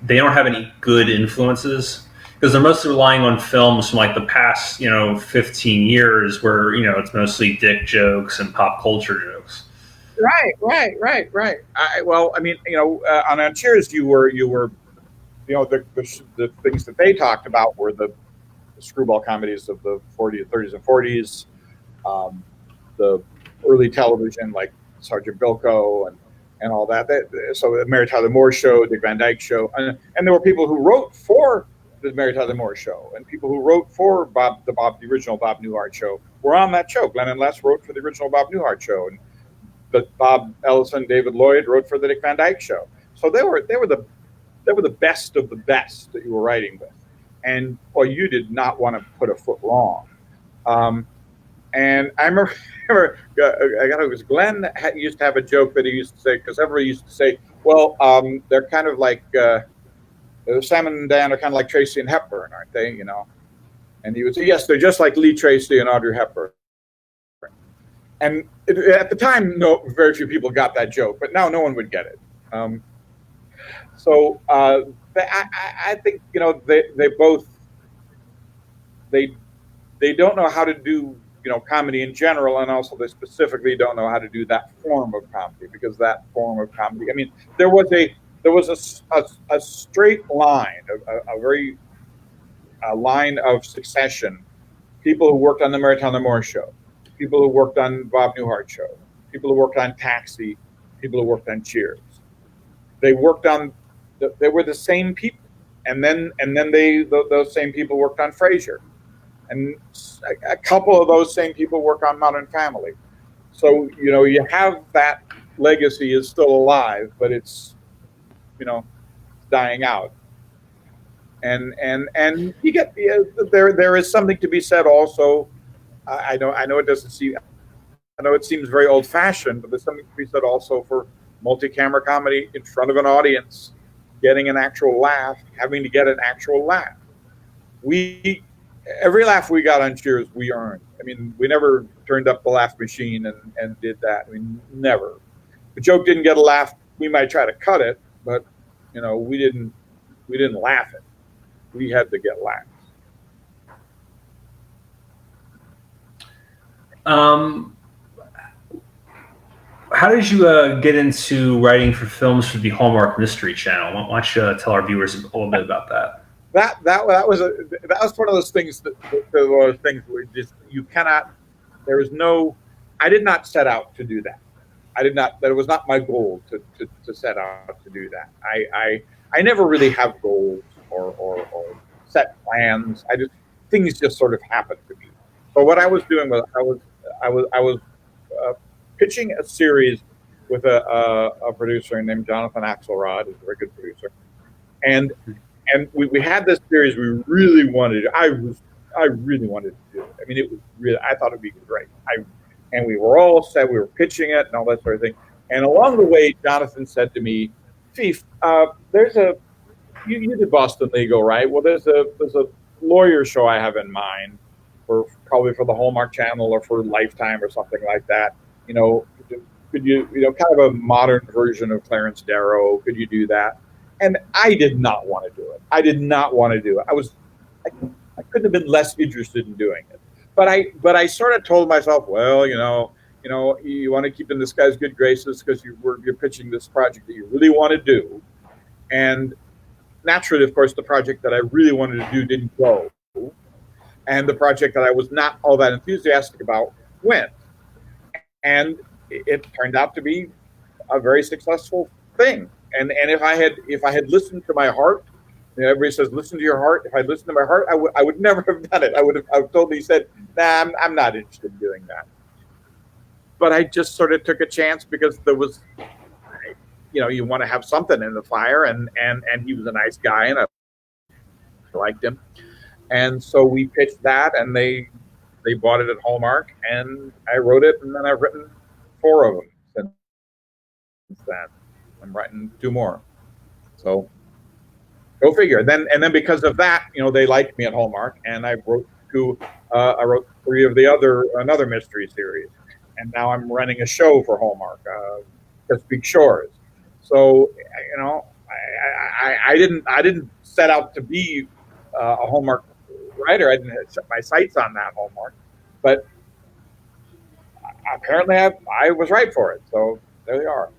they don't have any good influences because they're mostly relying on films from like the past, 15 years where, it's mostly dick jokes and pop culture jokes. Right. Well, I mean, on Cheers, you were, the things that they talked about were the screwball comedies of the 40s, 30s, and 40s, um, the early television like Sergeant Bilko and all that. So the Mary Tyler Moore Show, Dick Van Dyke Show, and there were people who wrote for the Mary Tyler Moore Show, and people who wrote for the original Bob Newhart Show were on that show. Glenn and Les wrote for the original Bob Newhart Show, and but Bob Ellison, David Lloyd wrote for the Dick Van Dyke Show. So they were the best of the best that you were writing with, and well, you did not want to put a foot wrong. Um, and I remember, it was Glenn used to have a joke that he used to say, because everybody used to say, well, they're kind of like Sam and Dan are kind of like Tracy and Hepburn, aren't they? And he would say, yes, they're just like Lee Tracy and Audrey Hepburn. And at the time, very few people got that joke, but now no one would get it. So I think they both they don't know how to do comedy in general, and also they specifically don't know how to do that form of comedy, because that form of comedy, I mean, there was a straight line, a line of succession. People who worked on the Mary Tyler Moore Show, people who worked on Bob Newhart Show, people who worked on Taxi, people who worked on Cheers. They worked on. They were the same people, and then those same people worked on Frasier, and a couple of those same people work on Modern Family. So you have that legacy is still alive, but it's dying out. And you get there is something to be said also. I know it doesn't seem I know it seems very old fashioned, but there's something to be said also for multi-camera comedy in front of an audience, getting an actual laugh, having to get an actual laugh. We Every laugh we got on Cheers, we earned. I mean, we never turned up the laugh machine and did that. I mean, never. If a joke didn't get a laugh, we might try to cut it, but we didn't laugh it. We had to get laughs. How did you get into writing for films for the Hallmark Mystery Channel? Why don't you tell our viewers a little bit about that? That was one of those things where just you cannot. There is no. I did not set out to do that. I did not. That was not my goal to set out to do that. I never really have goals or set plans. Things just sort of happen to me. But what I was doing was I was pitching a series with a producer named Jonathan Axelrod, who's a very good producer, and we had this series we really wanted. I really wanted to do it. I mean, it was really. I thought it'd be great. And we were all set. We were pitching it and all that sort of thing. And along the way, Jonathan said to me, "Phoef, you did Boston Legal, right? Well, there's a lawyer show I have in mind probably for the Hallmark Channel or for Lifetime or something like that. Could you kind of a modern version of Clarence Darrow? Could you do that?" And I did not want to do it. I did not want to do it. I couldn't have been less interested in doing it. But I sort of told myself, well, you want to keep in this guy's good graces because you're pitching this project that you really want to do. And naturally, of course, the project that I really wanted to do didn't go. And the project that I was not all that enthusiastic about went. And it turned out to be a very successful thing. And if I had listened to my heart, everybody says listen to your heart. If I listened to my heart, I would never have done it. I would have totally said, nah, I'm not interested in doing that. But I just sort of took a chance because there was, you want to have something in the fire, and he was a nice guy, and I liked him, and so we pitched that, and they bought it at Hallmark, and I wrote it, and then I've written 4 of them since then. I'm writing 2 more. So go figure. And then because of that, they liked me at Hallmark, and I wrote three of another mystery series, and now I'm running a show for Hallmark, Chesapeake Shores. So I didn't set out to be a Hallmark writer. I didn't set my sights on that Hallmark, but apparently I was right for it. So there they are.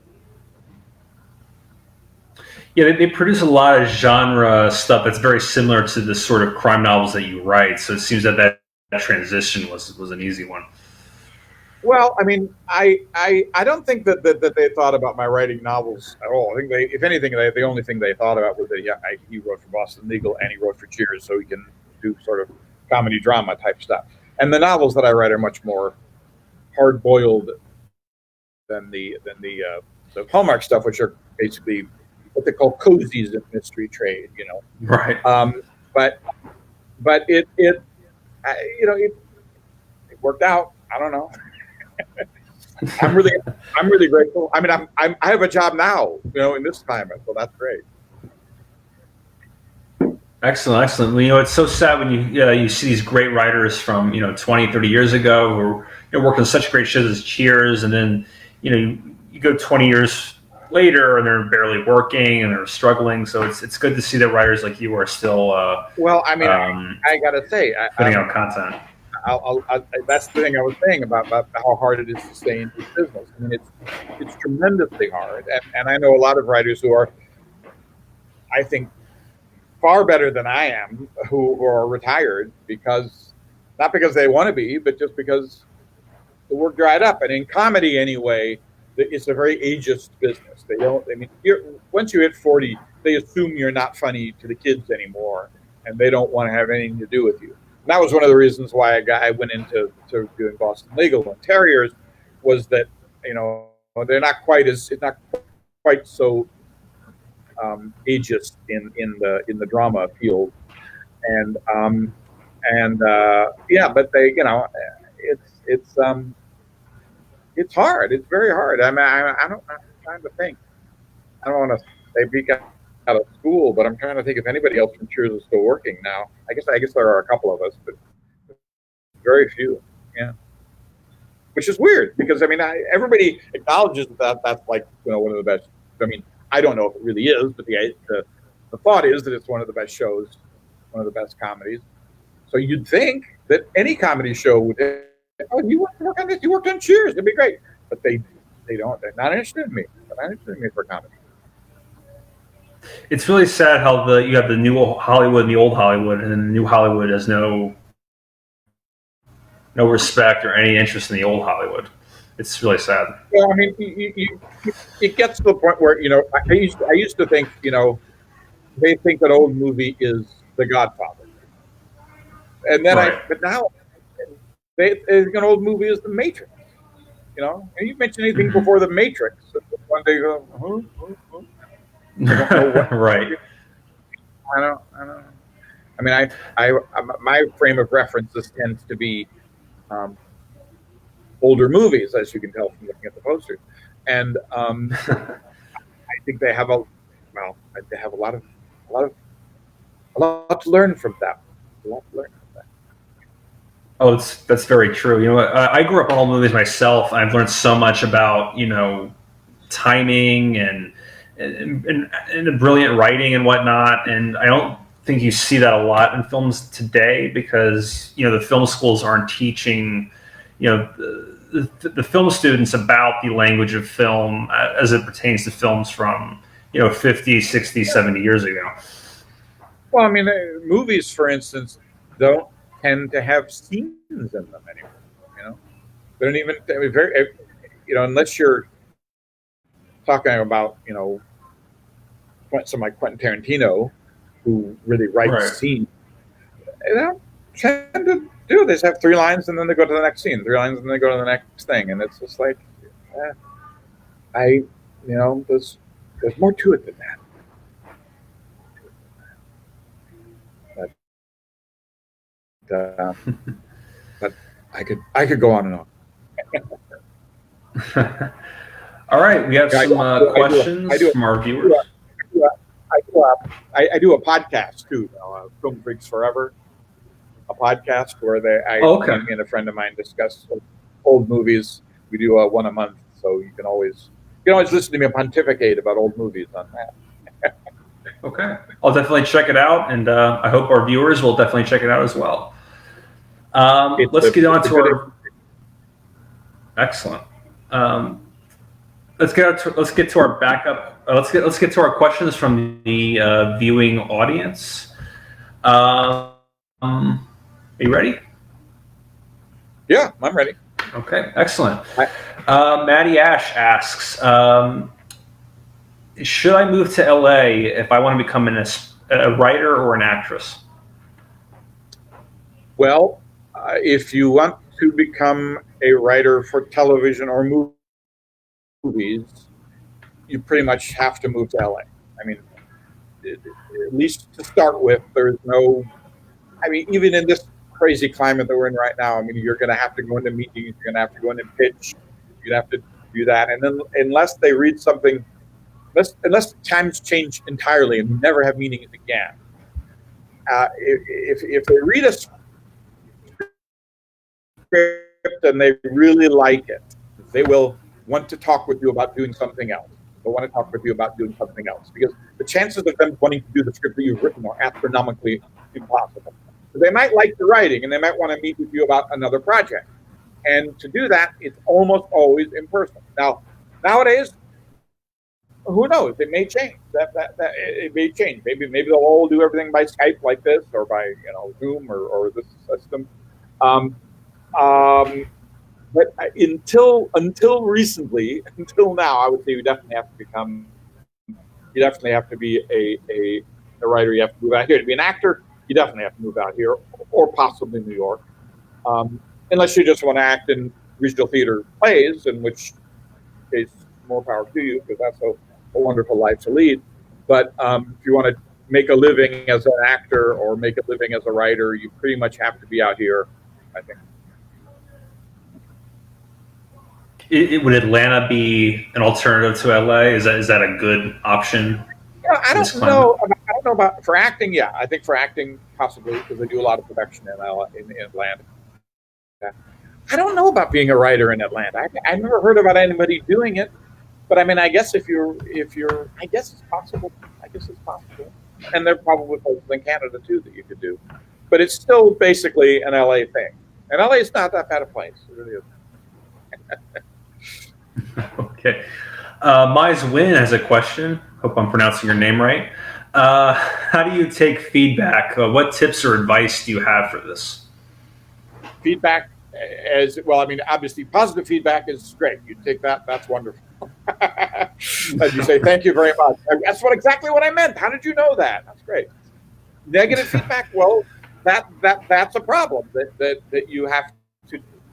Yeah, they produce a lot of genre stuff that's very similar to the sort of crime novels that you write. So it seems that transition was an easy one. Well, I mean, I don't think that they thought about my writing novels at all. I think if anything, the only thing they thought about was that he wrote for Boston Legal and he wrote for Cheers, so he can do sort of comedy drama type stuff. And the novels that I write are much more hard boiled than the Hallmark stuff, which are basically what they call cozies in mystery trade, Right. But it worked out. I don't know. I'm really grateful. I mean, I have a job now, in this climate, so that's great. Excellent. It's so sad when you see these great writers from 20, 30 years ago who are working on such great shows as Cheers, and then you go 20 years later and they're barely working and they're struggling. So it's good to see that writers like you are still. Well, I mean, I gotta say, putting out content. That's the thing I was saying about how hard it is to stay in this business. I mean, it's tremendously hard, and I know a lot of writers who are, I think, far better than I am, who are retired not because they want to be, but just because the work dried up. And in comedy, anyway, it's a very ageist business. They don't. I mean, once you hit 40, they assume you're not funny to the kids anymore, and they don't want to have anything to do with you. And that was one of the reasons why I went into doing Boston Legal and Terriers, was that they're not quite so ageist in the drama field, and but they it's hard. It's very hard. I mean, I'm trying to think. I don't want to say beat out of school, but I'm trying to think if anybody else from Cheers is still working now. I guess there are a couple of us, but very few. Yeah, which is weird because I mean, everybody acknowledges that that's like one of the best. I mean, I don't know if it really is, but the thought is that it's one of the best shows, one of the best comedies. So you'd think that any comedy show would. Oh, you work on this. You worked on Cheers. It'd be great, but they don't. They're not interested in me. They're not interested in me for comedy. It's really sad how you have the new Hollywood and the old Hollywood, and then the new Hollywood has no respect or any interest in the old Hollywood. It's really sad. Well, I mean, it gets to the point where I used to think they think that old movie is The Godfather, and then right. But now they think an old movie is The Matrix. And you mention anything before The Matrix, one day you go, right. I don't. I mean, my frame of references tends to be older movies, as you can tell from looking at the posters, and I think they have a lot to learn from them. Oh, that's very true. I grew up on old movies myself. I've learned so much about timing and brilliant writing and whatnot. And I don't think you see that a lot in films today because the film schools aren't teaching the film students about the language of film as it pertains to films from 50, 60, 70 years ago. Well, I mean, movies, for instance, don't tend to have scenes in them anymore. They don't even very unless you're talking about something like Quentin Tarantino, who really writes scenes. They don't tend to do. They just have 3 lines and then they go to the next scene. 3 lines and then they go to the next thing, and it's just like, there's more to it than that. But I could go on and on. All right, we have some questions from our viewers. I do a podcast too, Film Freaks Forever, a podcast where Okay. me and a friend of mine discuss old movies. We do one a month, so you can always listen to me pontificate about old movies on that. Okay, I'll definitely check it out, and I hope our viewers will definitely check it out as well. Let's get on to our excellent. Let's get to our backup. Let's get to our questions from the viewing audience. Are you ready? Yeah, I'm ready. Okay, excellent. Maddie Ash asks, should I move to LA if I want to become a writer or an actress? Well, if you want to become a writer for television or movies, you pretty much have to move to LA. I mean, at least to start with, there's no, I mean, even in this crazy climate that we're in right now, I mean, you're going to have to go into meetings, you're going to have to go into pitch, you'd have to do that. And then unless they read something, unless times change entirely and we never have meetings again, if they read a script and they really like it, they will want to talk with you about doing something else. They'll want to talk with you about doing something else because the chances of them wanting to do the script that you've written are astronomically impossible. So they might like the writing and they might want to meet with you about another project. And to do that, it's almost always in person. Now, nowadays, who knows? It may change. It may change. Maybe they'll all do everything by Skype like this, or by Zoom or this system. But until recently, until now, I would say you definitely have to be a writer. You have to move out here to be an actor. You definitely have to move out here, or possibly New York, unless you just want to act in regional theater plays, in which case more power to you, because that's a wonderful life to lead. But if you want to make a living as an actor or make a living as a writer, you pretty much have to be out here, I think. Would Atlanta be an alternative to LA? Is that a good option? I don't know about for acting. Yeah, I think for acting possibly, because they do a lot of production in Atlanta. I don't know about being a writer in Atlanta. I've never heard about anybody doing it, but I mean, I guess if you're, I guess it's possible. And there are probably places in Canada too that you could do, but it's still basically an LA thing. And LA is not that bad a place. It really is. Okay. Mize Win has a question. Hope I'm pronouncing your name right. How do you take feedback? What tips or advice do you have for this? Feedback, as well, I mean, obviously positive feedback is great. You take that, that's wonderful. And you say, thank you very much. That's exactly what I meant. How did you know that? That's great. Negative feedback, well, that's a problem that you have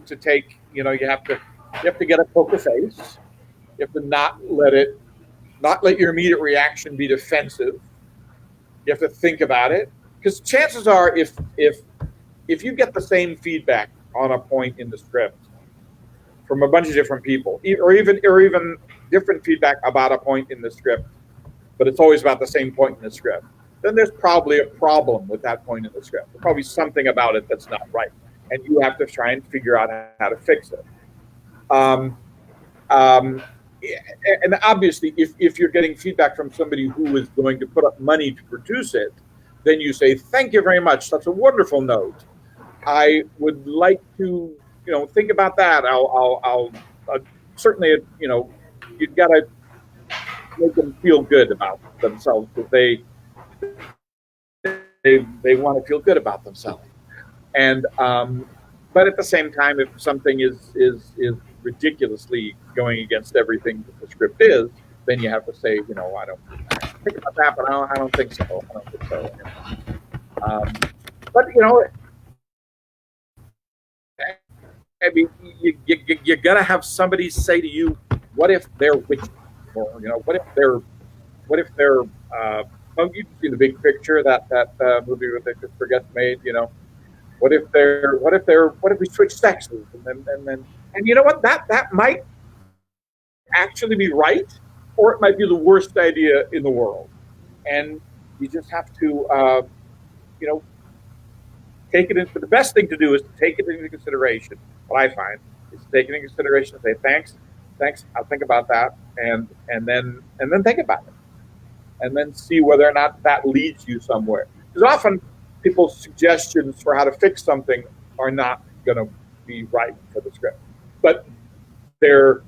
to take. You have to get a poker face. You have to not let your immediate reaction be defensive. You have to think about it, because chances are, if you get the same feedback on a point in the script from a bunch of different people, or even different feedback about a point in the script, but it's always about the same point in the script, then there's probably a problem with that point in the script. There's probably something about it that's not right, and you have to try and figure out how to fix it. And obviously, if you're getting feedback from somebody who is going to put up money to produce it, then you say, thank you very much. That's a wonderful note. I would like to, think about that. I'll certainly, you've got to make them feel good about themselves, because they want to feel good about themselves. And but at the same time, if something is ridiculously going against everything that the script is, then you have to say, I don't think about that, but I don't think so. But I mean, you gotta have somebody say to you, what if they're witches, or what if they're you've seen The Big Picture, that movie that Christopher Guest made, what if we switch sexes, and you know what, that might actually be right, or it might be the worst idea in the world. And you just have to, you know, take it in. But the best thing to do is to take it into consideration. What I find is to take it into consideration and say, thanks, I'll think about that, and then think about it, and then see whether or not that leads you somewhere. Because often people's suggestions for how to fix something are not going to be right for the script, but their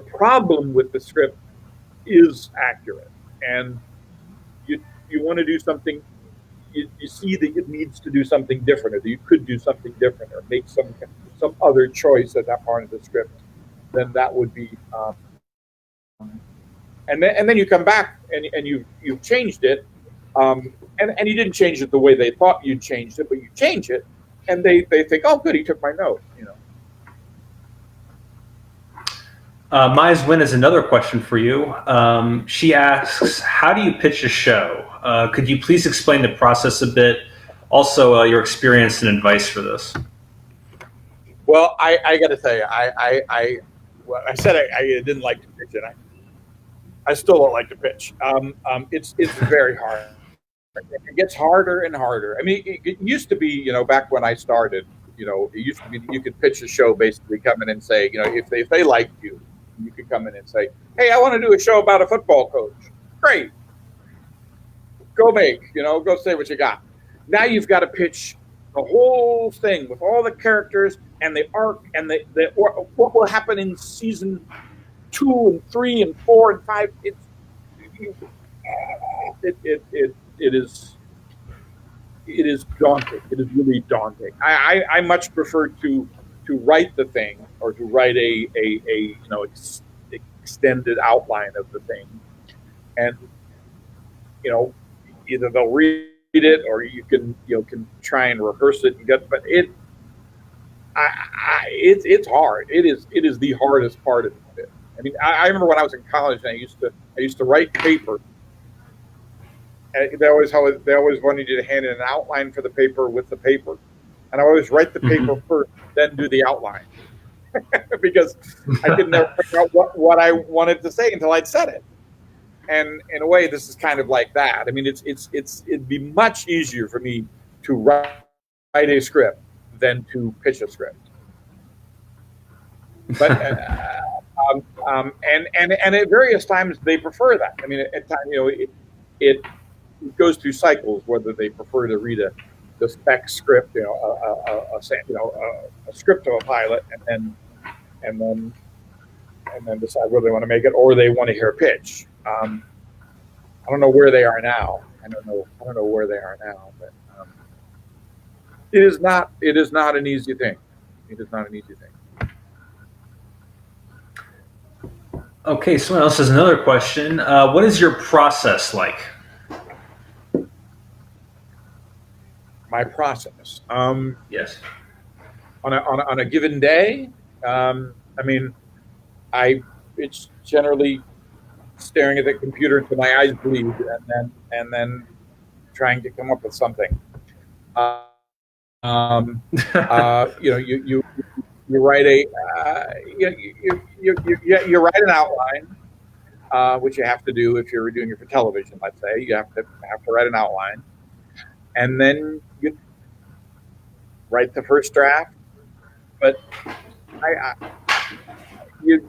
problem with the script is accurate, and you want to do something. You see that it needs to do something different, or that you could do something different, or make some other choice at that part of the script. Then that would be, and then you come back and you've changed it, and you didn't change it the way they thought you'd changed it, but you change it, and they think, oh, good, he took my note, you know. Mai's Win is another question for you. She asks, how do you pitch a show? Could you please explain the process a bit? Also, your experience and advice for this. Well, I got to tell you, I said I didn't like to pitch, and I still don't like to pitch. It's very hard. It gets harder and harder. I mean, it used to be, you know, back when I started, you know, it used to be you could pitch a show, basically come in and say, you know, if they liked you, you could come in and say, hey, I want to do a show about a football coach. Great. Go say what you got. Now you've got to pitch the whole thing with all the characters and the arc and what will happen in season 2 and 3 and 4 and 5. It is daunting. It is really daunting. I much prefer to write the thing, or to write a you know, extended outline of the thing, and you know, either they'll read it, or you can try and rehearse it and get. But it's hard. It is the hardest part of it. I mean, I remember when I was in college, and I used to write paper. And they always wanted you to hand in an outline for the paper with the paper, and I always write the paper first, then do the outline, because I could never figure out what I wanted to say until I'd said it. And in a way, this is kind of like that. I mean, it'd be much easier for me to write a script than to pitch a script. But and at various times they prefer that. I mean, at times, you know, it goes through cycles, whether they prefer to read the spec script, you know, a script of a pilot, and then decide whether they want to make it, or they want to hear a pitch. I don't know where they are now. I don't know where they are now, but it is not an easy thing. It is not an easy thing. Okay, someone else has another question. What is your process like? My process. Yes. On a given day, I mean, it's generally staring at the computer until my eyes bleed, and then trying to come up with something. You know, you write you write an outline, which you have to do if you're doing it for television. Let's say you have to write an outline, and then you write the first draft. But you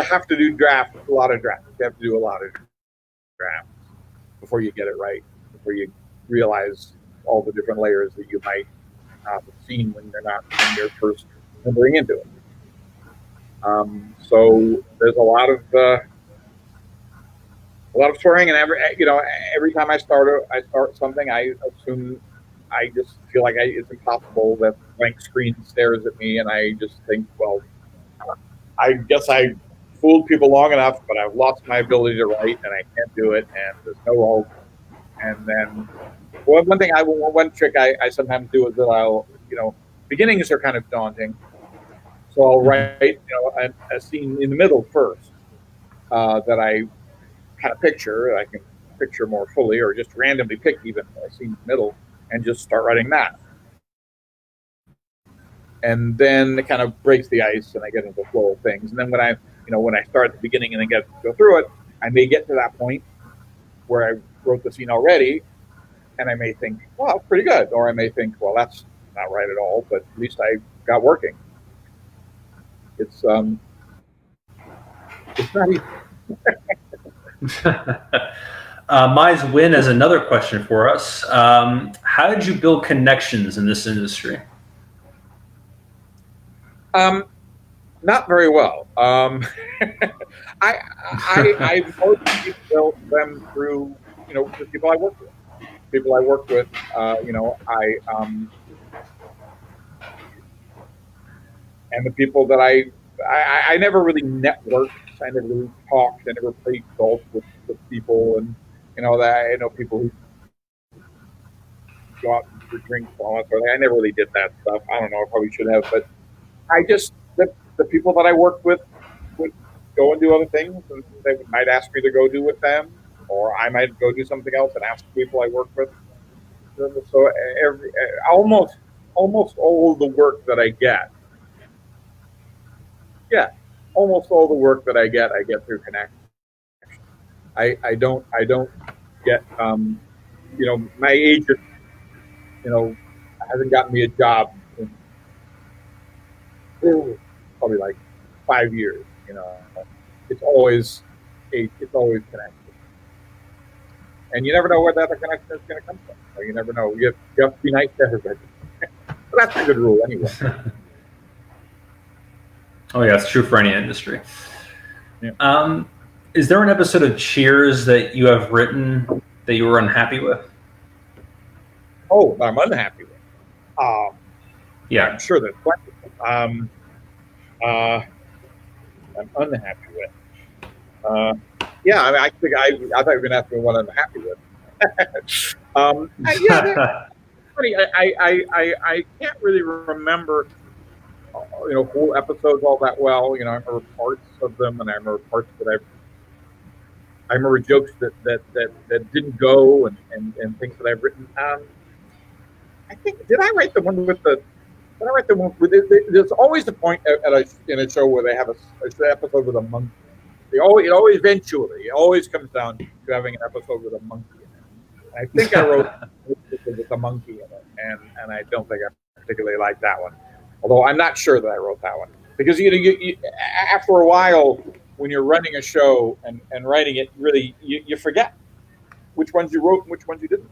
have to do a lot of drafts. You have to do a lot of drafts before you get it right, before you realize all the different layers that you might not have seen when you're first entering into it. So there's a lot of swearing, and every time I start something, I assume, I just feel like it's impossible. That blank screen stares at me, and I just think, well, I guess I fooled people long enough, but I've lost my ability to write, and I can't do it, and there's no hope. And then, one trick I sometimes do is that I'll, beginnings are kind of daunting, so I'll write, a scene in the middle first, that I kind of picture. I can picture more fully, or just randomly pick even a scene in the middle, and just start writing that. And then it kind of breaks the ice, and I get into the flow of things. And then when I start at the beginning and then go through it, I may get to that point where wrote the scene already, and I may think, well, that's pretty good, or I may think, well, that's not right at all, but at least I got working. It's not easy. Mize Win has another question for us. How did you build connections in this industry? Not very well. I mostly built them through, the people I worked with. People I worked with, and the people that I never really networked. I never really talked. I never played golf with people, and that I know people who go out for drinks, all that sort of thing. I never really did that stuff. I don't know. I probably should have, but I just the people that I worked with would go and do other things, and they might ask me to go do with them, or I might go do something else and ask people I work with. So almost all the work that I get, almost all the work that I get through connection. I don't get my agent hasn't gotten me a job in probably like 5 years. It's always connected, and you never know where that connection is going to come from. So you never know. You have to be nice to everybody. But that's a good rule anyway. Oh yeah, it's true for any industry. Yeah. Is there an episode of Cheers that you have written that you were unhappy with? Oh, I'm unhappy with. Yeah, I'm sure there's plenty. I'm unhappy with. Yeah, I think I thought you were going to ask me what I'm happy with. Funny. I can't really remember, whole episodes all that well. I remember parts of them, and I remember parts that I remember jokes that didn't go, and things that I've written. I think did I write the one with the? Did I write the one with? There's always a point in a show where they have an episode with a monkey. It always eventually comes down to having an episode with a monkey in it. And I think I wrote with a monkey in it, and I don't think I particularly like that one. Although I'm not sure that I wrote that one, because you after a while, when you're running a show and writing it, really you forget which ones you wrote and which ones you didn't.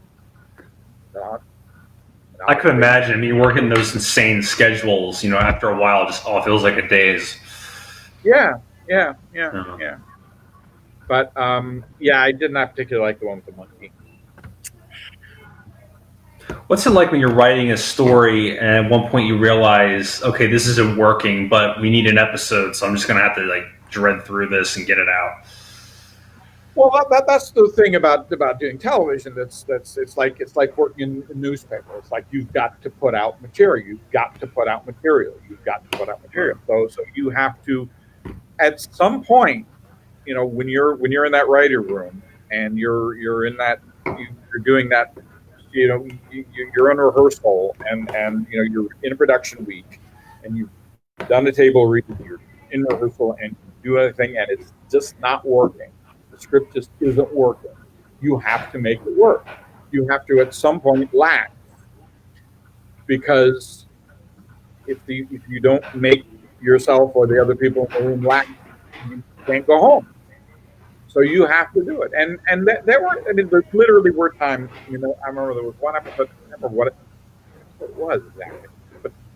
I could imagine. I mean, working those insane schedules, after a while, just all feels like a daze. Yeah. But I did not particularly like the one with the monkey. What's it like when you're writing a story and at one point you realize, okay, this isn't working, but we need an episode, so I'm just going to have to dread through this and get it out? Well, that's the thing about doing television. It's like working in a newspaper. It's like you've got to put out material. You've got to put out material. So you have to, at some point, when you're in that writer room and you're in that, you're doing that, you're in rehearsal and you're in a production week and you've done a table read, you're in rehearsal and you do everything and it's just not working. The script just isn't working. You have to make it work. You have to at some point laugh, because if you don't make yourself or the other people in the room laugh, you can't go home. So you have to do it. And there literally were times, I remember there was one episode, I don't remember what it was exactly.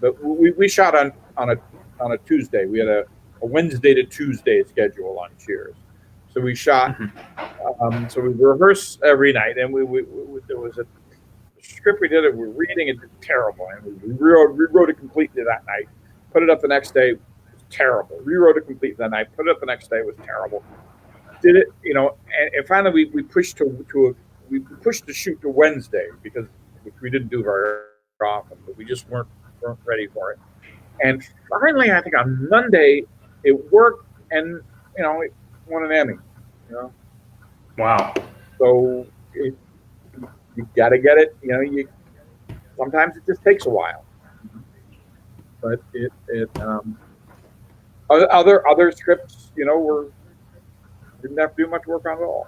But we shot on a Tuesday. We had a Wednesday to Tuesday schedule on Cheers. So we shot, so we rehearsed every night, and we there was a script we did it, we were reading it, terrible. And we rewrote it completely that night. Put it up the next day, it was terrible. Rewrote it completely that night, put it up the next day, it was terrible. Did it, and finally we pushed to shoot to Wednesday, which we didn't do very often, but we just weren't ready for it. And finally, I think on Monday it worked, and it won an Emmy. Wow. So you got to get it. Sometimes it just takes a while, but other scripts, didn't have to do much work on at all.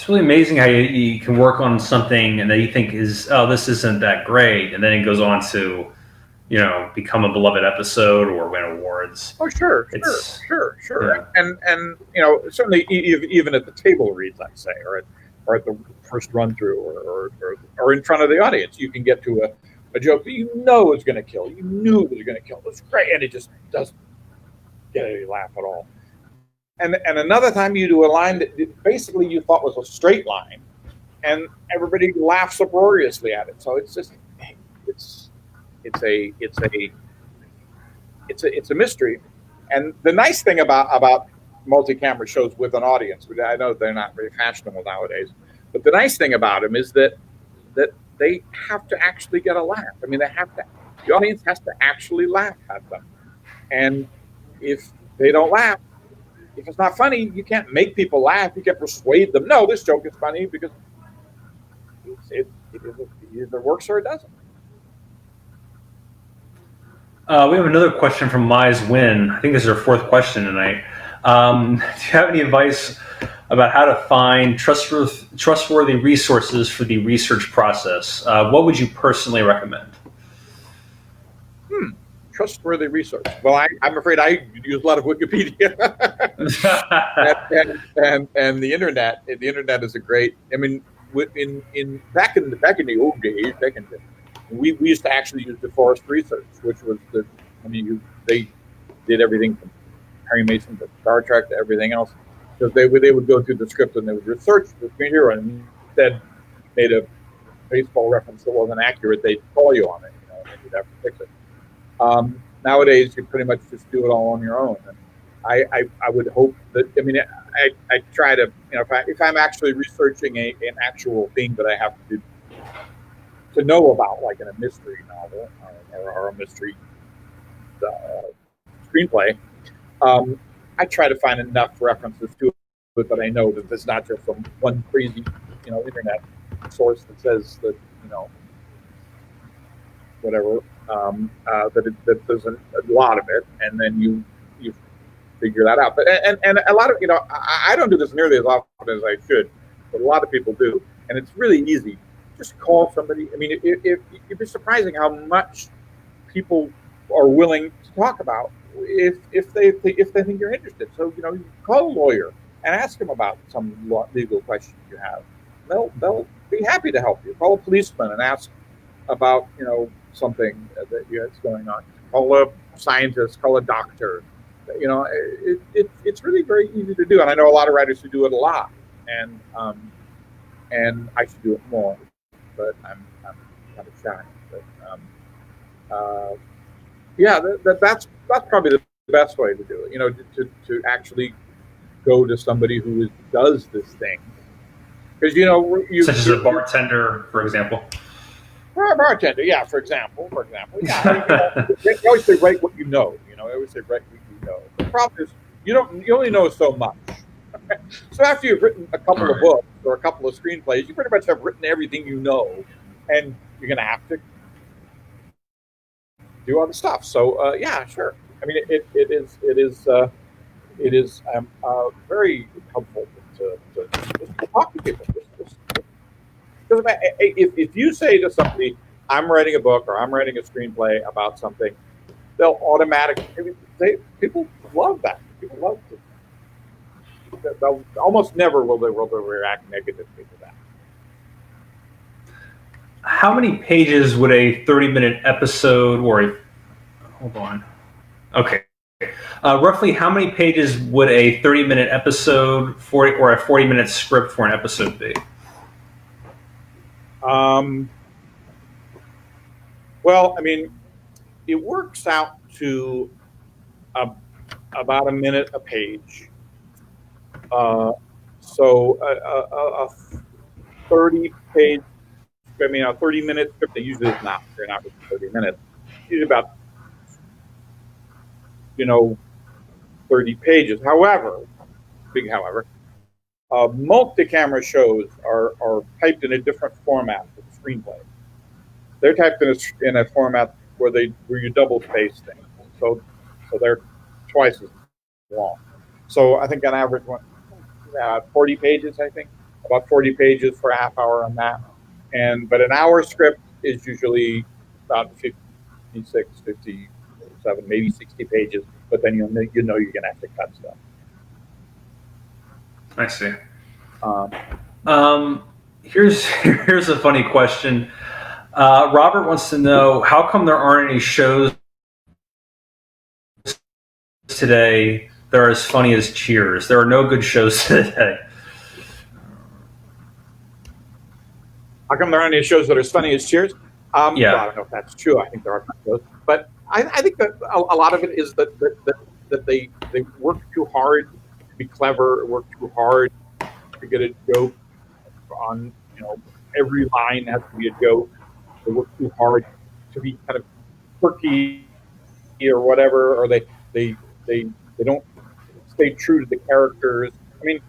It's really amazing how you can work on something and that you think is, oh, this isn't that great, and then it goes on to, become a beloved episode or win awards. Oh, sure. Yeah. And certainly even at the table read, let's say, or at the first run through, or in front of the audience, you can get to a joke that you know is going to kill. You knew it was going to kill. It's great, and it just doesn't get any laugh at all. And another time you do a line that basically you thought was a straight line, and everybody laughs uproariously at it. So it's a mystery. And the nice thing about multi-camera shows with an audience, which I know they're not very fashionable nowadays, but the nice thing about them is that they have to actually get a laugh. I mean, the audience has to actually laugh at them. And if they don't laugh, if it's not funny, you can't make people laugh. You can't persuade them. No, this joke is funny because it either works or it doesn't. We have another question from Mize Win. I think this is our fourth question tonight. Do you have any advice about how to find trustworthy resources for the research process? What would you personally recommend? Trustworthy resource. Well, I'm afraid I use a lot of Wikipedia, and the internet. The internet is a great. I mean, back in the old days, we used to actually use the Forest Research, which was they did everything from Harry Mason to Star Trek to everything else, because they would go through the script and they would research the hero, and instead made a baseball reference that wasn't accurate, they'd call you on it, and you'd have to fix it. Nowadays, you pretty much just do it all on your own. And I would hope that, I try to, if I'm actually researching an actual thing that I have to know about, like in a mystery novel or a mystery screenplay, I try to find enough references to it that I know that there's not just some one crazy, internet source that says that, whatever, that there's a lot of it, and then you figure that out. But and a lot of I don't do this nearly as often as I should, but a lot of people do, and it's really easy. Just call somebody. I mean, it'd be surprising how much people are willing to talk about if they think you're interested. So you call a lawyer and ask them about some legal questions you have. They'll be happy to help you. Call a policeman and ask about something that's going on. Call a scientist, call a doctor. It's really very easy to do, and I know a lot of writers who do it a lot, and I should do it more, but I'm kind of shy. But that's probably the best way to do it. To actually go to somebody who does this thing, because such as a bartender, for example. Or a bartender, yeah. For example, yeah. They always say write what you know. I always say write what you know. The problem is you only know so much. So after you've written a couple of books or a couple of screenplays, you pretty much have written everything you know, and you're going to have to do other stuff. So yeah, sure. I mean, it is very helpful to talk to people. Because if you say to somebody, I'm writing a book or I'm writing a screenplay about something, they'll automatically, people love that. People love to. They'll almost never will they react negatively to that. How many pages would a 30-minute episode hold on. Okay. Roughly how many pages would a 30-minute episode or a 40-minute script for an episode be? Well, I mean, it works out to about a minute a page. So a 30-page, a 30-minute script, they usually is not. They're not 30 minutes. Usually about 30 pages. However, multi-camera shows are typed in a different format than screenplay. They're typed in a format where you double space things, so they're twice as long. So I think on average, 40 pages, I think, about 40 pages for a half hour on that. But an hour script is usually about 56, 57, maybe 60 pages. But then you know you're going to have to cut stuff. I see. Here's a funny question. Robert wants to know, how come there aren't any shows today that are as funny as Cheers? There are no good shows today. How come there aren't any shows that are as funny as Cheers? Yeah. Well, I don't know if that's true. I think there are shows, but I think that a lot of it is that they work too hard to be clever, work too hard to get a joke on, every line has to be a joke. They work too hard to be kind of quirky or whatever, or they don't stay true to the characters. I mean,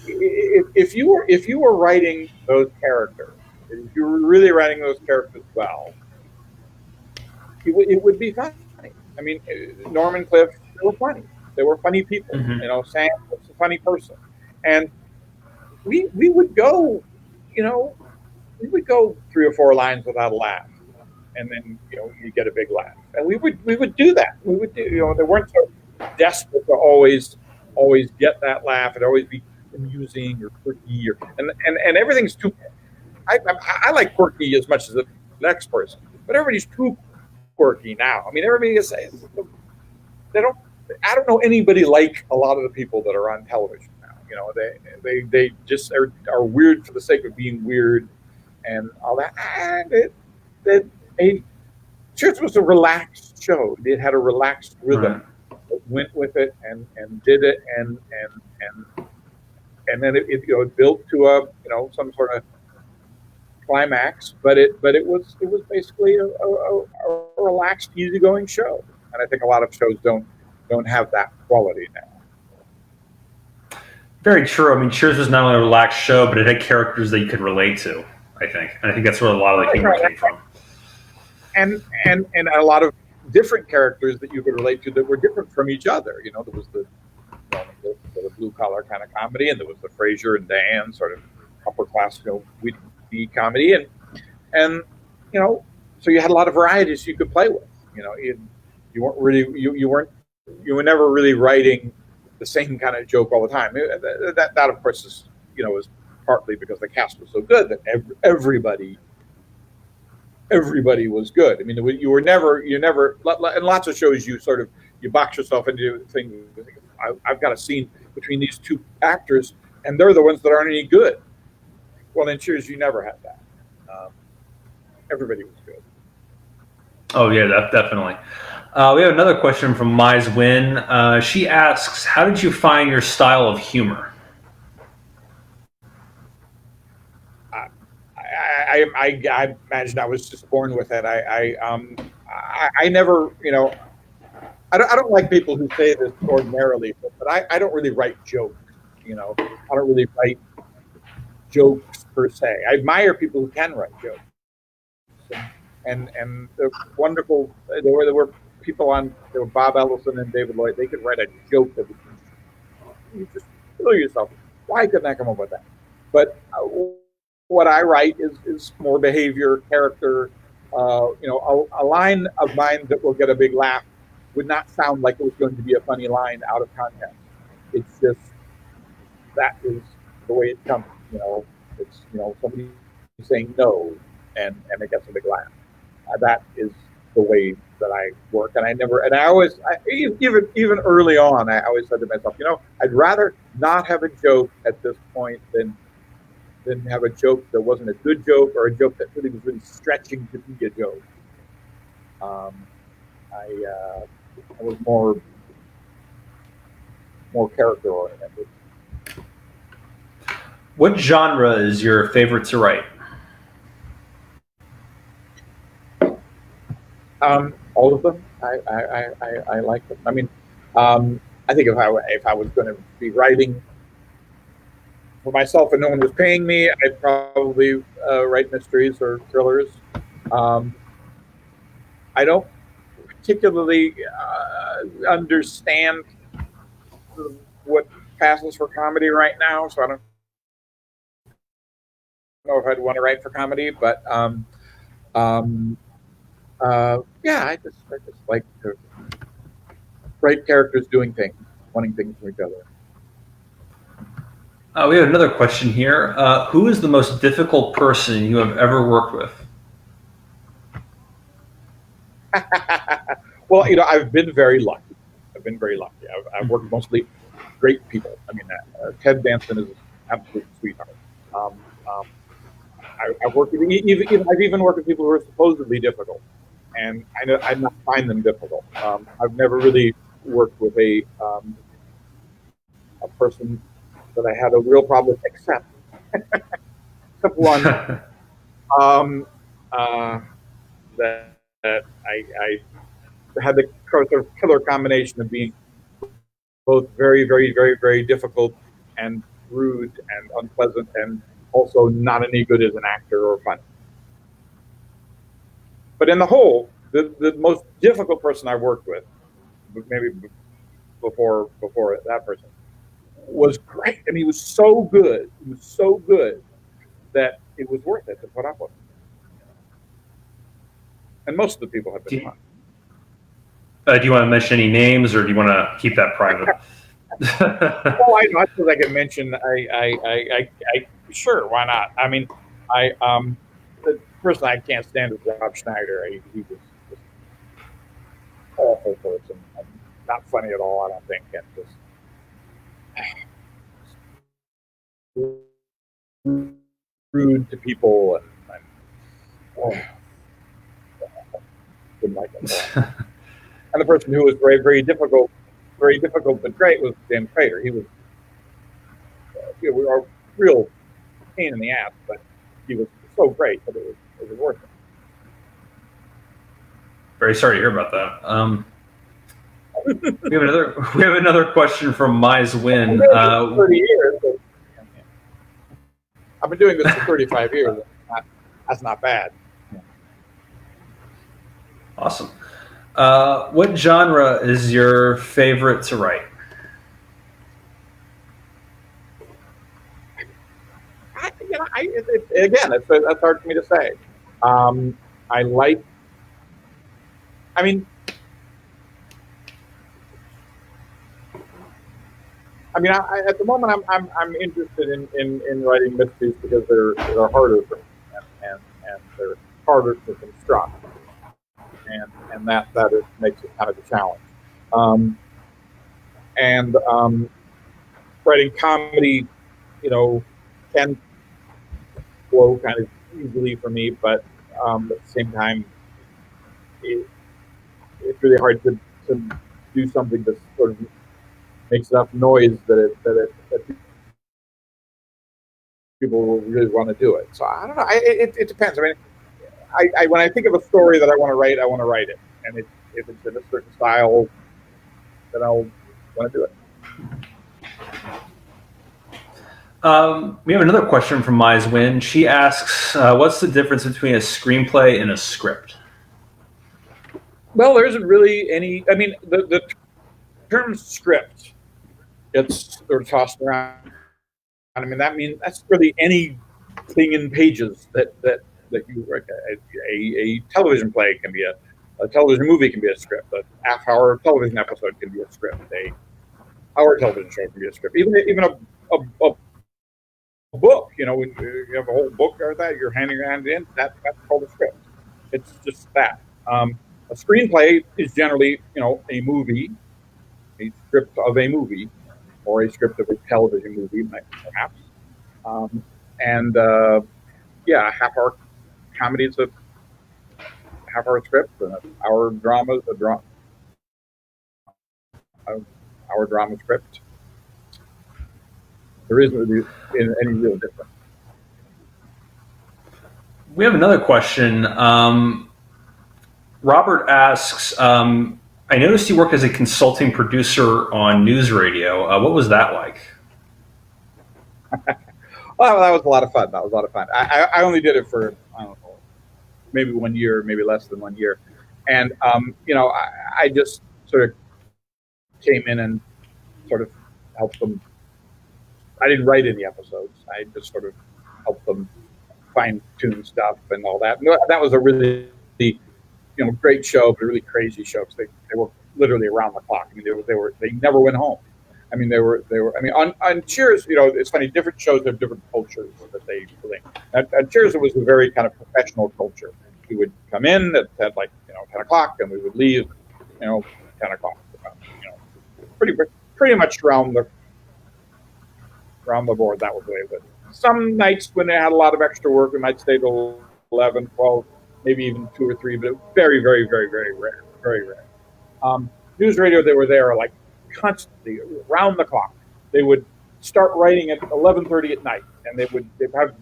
if you were writing those characters, if you were really writing those characters well, it would be funny. I mean, Norman Cliff, they were funny. They were funny people. Mm-hmm. Sam was a funny person, and we would go, we would go 3 or 4 lines without a laugh, and then you get a big laugh, and we would do that. We would do, they weren't so desperate to always get that laugh and always be amusing or quirky and everything's too. I like quirky as much as the next person, but everybody's too quirky now. I mean, everybody is. They don't. I don't know anybody like a lot of the people that are on television now. They just are weird for the sake of being weird, and all that. Cheers was a relaxed show. It had a relaxed rhythm. Right. It went with it and did it, and then it built to a some sort of climax. But it was basically a relaxed, easygoing show, and I think a lot of shows don't have that quality now. Very true. I mean, Cheers was not only a relaxed show, but it had characters that you could relate to, I think. And I think that's where a lot of the humor came from. And a lot of different characters that you could relate to that were different from each other. There was the blue collar kind of comedy, and there was the Frasier and Diane sort of upper class, witty comedy, and so you had a lot of varieties you could play with. You weren't really you were never really writing the same kind of joke all the time. That of course is is partly because the cast was so good that everybody was good. I mean, you never in lots of shows you box yourself into things. I've got a scene between these 2 actors, and they're the ones that aren't any good. Well, in Cheers, you never had that. Everybody was good. Oh yeah, definitely. We have another question from Mize Win. She asks, "How did you find your style of humor?" I imagine I was just born with it. I never, I don't like people who say this ordinarily, but I don't really write jokes. I don't really write jokes per se. I admire people who can write jokes, and the wonderful. There were people on. There were Bob Ellison and David Lloyd. They could write a joke that you just kill yourself. Why couldn't I come up with that? But what I write is more behavior, character. A line of mine that will get a big laugh would not sound like it was going to be a funny line out of context. It's just that is the way it comes. It's somebody saying no, and it gets a big laugh. That is the way that I work, and even early on, I always said to myself, I'd rather not have a joke at this point than have a joke that wasn't a good joke, or a joke that really was really stretching to be a joke. I was more character oriented. What genre is your favorite to write? All of them. I like them. I mean, I think if I was going to be writing for myself and no one was paying me, I'd probably write mysteries or thrillers. I don't particularly understand what passes for comedy right now, so I don't know if I'd want to write for comedy, but um, yeah, I just like to write characters doing things, wanting things from each other. We have another question here. Who is the most difficult person you have ever worked with? Well, I've been very lucky. I've worked mostly great people. I mean, Ted Danson is an absolute sweetheart. Um, um, I've worked with I've even worked with people who are supposedly difficult, and I not find them difficult. I've never really worked with a person that I had a real problem with, except one um, uh, that I had the sort of killer combination of being both very, very, very, very difficult and rude and unpleasant, and also not any good as an actor or funny. But in the whole, the most difficult person I worked with, maybe before that person, was great. I mean, he was so good. He was so good that it was worth it to put up with him. And most of the people have been fun. Do you want to mention any names, or do you want to keep that private? Well, I suppose I can mention. Sure, why not? I mean, the person I can't stand is Rob Schneider. He was just awful person, and not funny at all. I don't think, and just rude to people, and didn't like him. And the person who was very, very difficult but great was Dan Crater. He was a real pain in the ass, but he was so great that it was worth it. Very sorry to hear about that. We have another question from Mize Win. 30 years. I've been doing this for 35 years. That's not bad. Awesome. What genre is your favorite to write? Again, that's hard for me to say. I like. I mean, at the moment, I'm interested in writing mysteries because they're harder for me, and they're harder to construct, and that makes it kind of a challenge. Writing comedy, can flow kind of easily for me, but at the same time, it's really hard to do something that sort of makes enough noise that people will really want to do it. So I don't know. It depends. I mean, when I think of a story that I want to write it, and if it's in a certain style, then I'll want to do it. We have another question from Mize Win. She asks, what's the difference between a screenplay and a script? Well, there isn't really any. I mean, the term script gets sort of tossed around. I mean, that's really anything in pages that you write. A television play can be a television movie can be a script. A half-hour television episode can be a script. A hour television show can be a script. Even a book, you have a whole book or that you're handing your hand in. That's called a script. It's just that. A screenplay is generally, a movie, a script of a movie, or a script of a television movie, perhaps. A half-hour comedy is a half-hour script, and an hour drama is hour drama script. There isn't really any real difference. We have another question. Robert asks, I noticed you work as a consulting producer on news radio. What was that like? Well, that was a lot of fun. I only did it for, I don't know, maybe 1 year, maybe less than 1 year. And, I just sort of came in and sort of helped them. I didn't write any episodes. I just sort of helped them fine-tune stuff and all that. And that was a really, great show, but a really crazy show because they were literally around the clock. I mean, they never went home. I mean, they were. I mean, on Cheers, it's funny. Different shows have different cultures that they bring. At Cheers, it was a very kind of professional culture. We would come in at like 10 o'clock, and we would leave 10 o'clock. Pretty much around the board. That was the way it was. Some nights when they had a lot of extra work, we might stay till 11, 12, maybe even 2 or 3, but very, very, very, very rare. Very rare. News radio, they were there like constantly, around the clock. They would start writing at 11:30 at night, and they'd have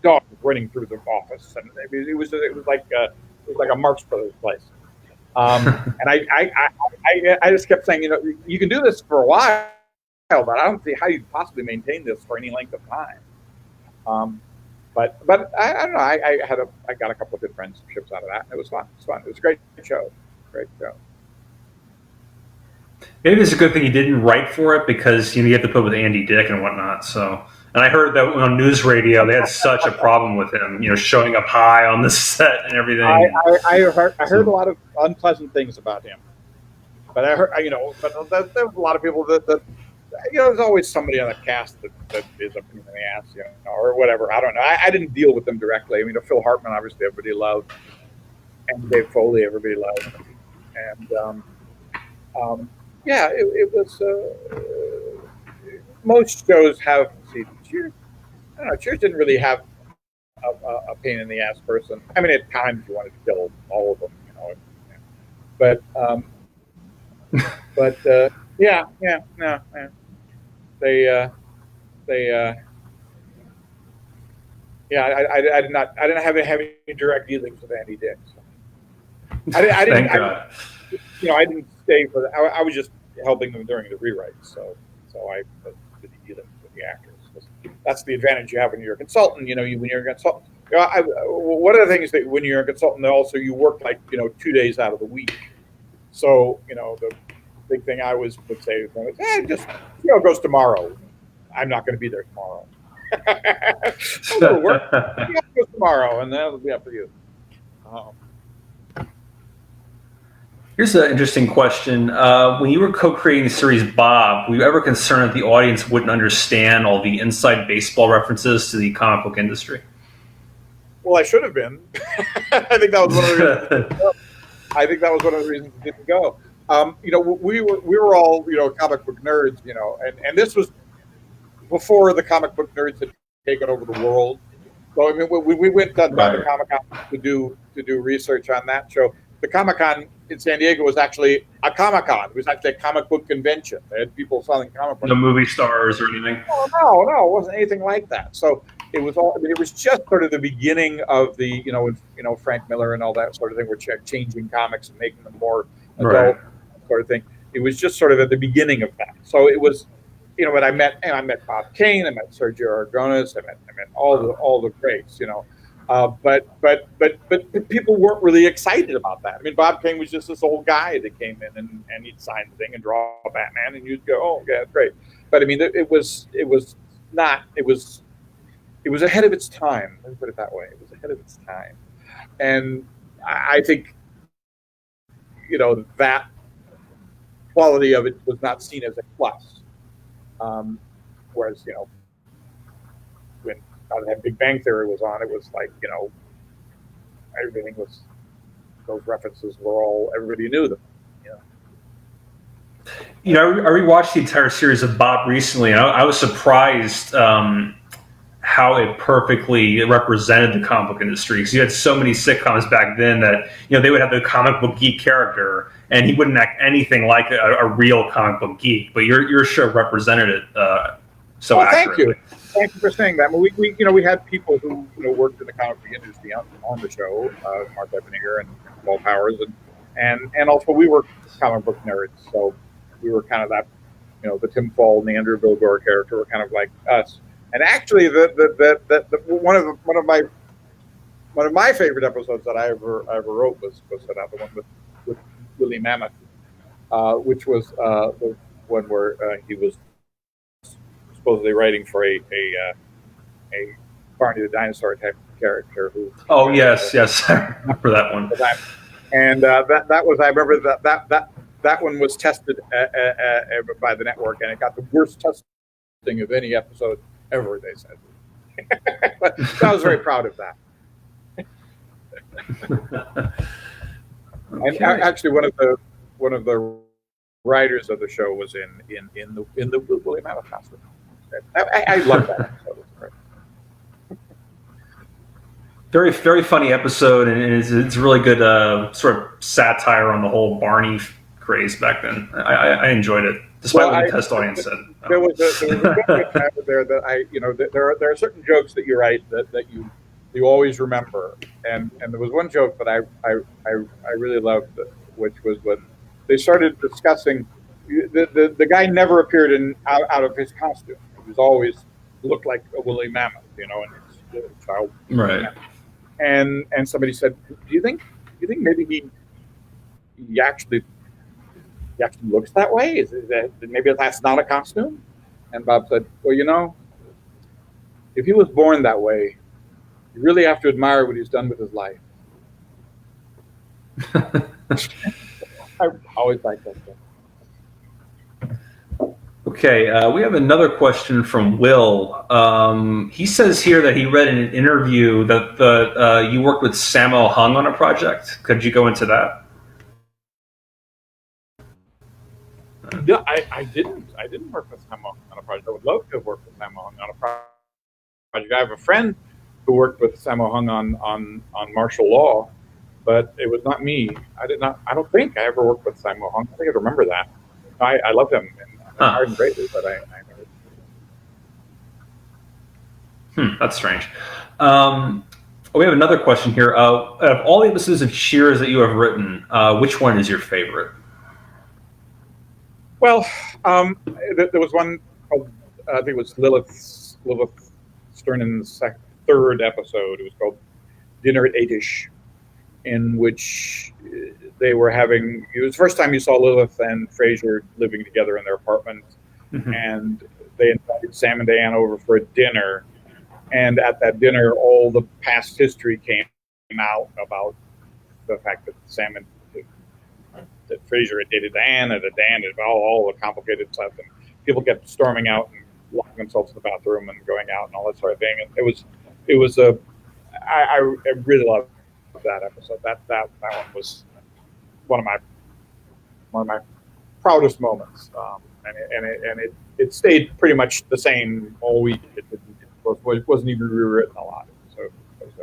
dogs running through the office, and it was like a Marx Brothers place. And I just kept saying, you can do this for a while, but I don't see how you possibly maintain this for any length of time. But I don't know. I got a couple of good friendships out of that. And it was fun. It was a great show. Great show. Maybe it's a good thing you didn't write for it because you have to put with Andy Dick and whatnot. So, and I heard that on news radio they had such a problem with him, showing up high on the set and everything. I heard a lot of unpleasant things about him, but I heard but there was a lot of people that there's always somebody on the cast that is a pain in the ass, or whatever. I don't know. I didn't deal with them directly. I mean, Phil Hartman, obviously, everybody loved, and Dave Foley, everybody loved, and yeah, it was. Most shows have. Cheers. I don't know. Cheers didn't really have a pain in the ass person. I mean, at times you wanted to kill all of them, but yeah. I didn't have any direct dealings with Andy Dick. So. I didn't. I didn't stay for that. I was just helping them during the rewrites. So I did the dealings with the actors. That's the advantage you have when you're a consultant. When you're a consultant, one of the things that when you're a consultant, also you work like 2 days out of the week. So the big thing I would say to them is, just it goes tomorrow. I'm not going to be there tomorrow. It'll work. It goes tomorrow, and that'll be up to you. Here's an interesting question. When you were co-creating the series Bob, were you ever concerned that the audience wouldn't understand all the inside baseball references to the comic book industry? Well, I should have been. I think that was one of the reasons it didn't go. We were all comic book nerds, and this was before the comic book nerds had taken over the world. So I mean, we went to the Comic-Con to do research on that show. The Comic-Con in San Diego was actually a Comic-Con. It was actually a comic book convention. They had people selling comic books. No movie stars or anything? No, it wasn't anything like that. So it was all. I mean, it was just sort of the beginning of the, Frank Miller and all that sort of thing. We're changing comics and making them more adult, sort of thing. It was just sort of at the beginning of that. So it was, but I met Bob Kane, I met Sergio Aragonés, I met all the greats, but people weren't really excited about that. I mean, Bob Kane was just this old guy that came in and he'd sign the thing and draw Batman, and you'd go, oh, yeah, that's great. But I mean, it was ahead of its time. Let me put it that way. It was ahead of its time, and I think that quality of it was not seen as a plus. Whereas when that Big Bang Theory was on, it was like everything was, those references were all, everybody knew them. I rewatched the entire series of Bob recently, and I was surprised how it perfectly represented the comic book industry, because you had so many sitcoms back then that they would have the comic book geek character, and he wouldn't act anything like a real comic book geek. But your show represented it so accurately. Thank you for saying that. I mean, we had people who worked in the comic book industry on the show, Mark Evanovich and Paul Powers, and also we were comic book nerds, so we were kind of that, the Tim Fall and the Andrew Bilgore character were kind of like us. And actually, one of my favorite episodes that I ever wrote was the one with Willie Mammoth, which was the one where he was supposedly writing for a Barney the Dinosaur type character who. Oh yes, I remember that one. And that was, I remember that one was tested by the network, and it got the worst testing of any episode ever, they said. But I was very proud of that. Okay. And actually, one of the writers of the show was in the William Adams costume. I love that episode. It's great. Very, very funny episode, and it's really good sort of satire on the whole Barney craze back then. I enjoyed it, despite what the test audience said. There was a joke there that there are certain jokes that you write that you always remember, and there was one joke that I really loved, which was when they started discussing the guy never appeared out of his costume. He was always looked like a woolly mammoth, and his child. Right. And somebody said, "Do you think maybe he actually looks that way? Is that maybe that's not a costume?" And Bob said, "Well, if he was born that way, you really have to admire what he's done with his life." I always like that stuff. Okay, we have another question from Will. He says here that he read in an interview that you worked with Sammo Hung on a project. Could you go into that? No, I didn't. I didn't work with Sammo on a project. I would love to have worked with Sammo Hung on a project. I have a friend who worked with Sammo Hung on martial law, but it was not me. I don't think I ever worked with Sammo Hung. I think I remember that. I love him. I heard him greatly, but I never. That's strange. We have another question here. Of all the episodes of Cheers that you have written, which one is your favorite? Well, there was one called, I think it was Lilith Sternen's third episode. It was called Dinner at 8ish, in which they were having, it was the first time you saw Lilith and Frasier living together in their apartment. Mm-hmm. And they invited Sam and Diane over for a dinner. And at that dinner, all the past history came out about the fact that that Frasier had dated Diane, and that Diane had all the complicated stuff. And people kept storming out and locking themselves in the bathroom and going out and all that sort of thing. And I really loved that episode. That one was one of my proudest moments, and it stayed pretty much the same all week. It wasn't even rewritten a lot, so it was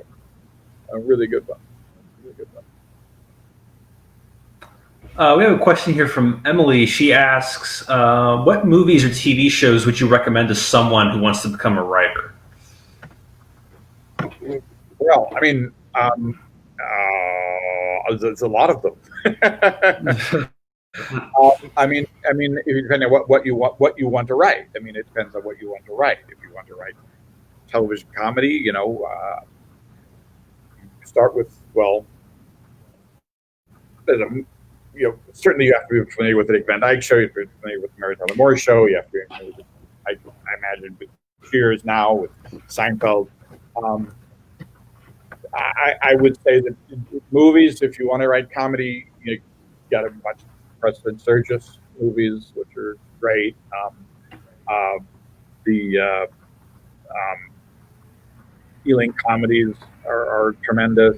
a really good one. We have a question here from Emily. She asks, "What movies or TV shows would you recommend to someone who wants to become a writer?" Well, I mean. There's a lot of them. I mean, it depends on what you want to write. I mean, it depends on what you want to write. If you want to write television comedy, start with certainly you have to be familiar with the Dick Van Dyke Show. You have to be familiar with the Mary Tyler Moore Show. You have to be familiar with, I imagine, with Cheers now, with Seinfeld. I would say that movies, if you want to write comedy, you got to watch Preston Sturges movies, which are great. The healing comedies are tremendous.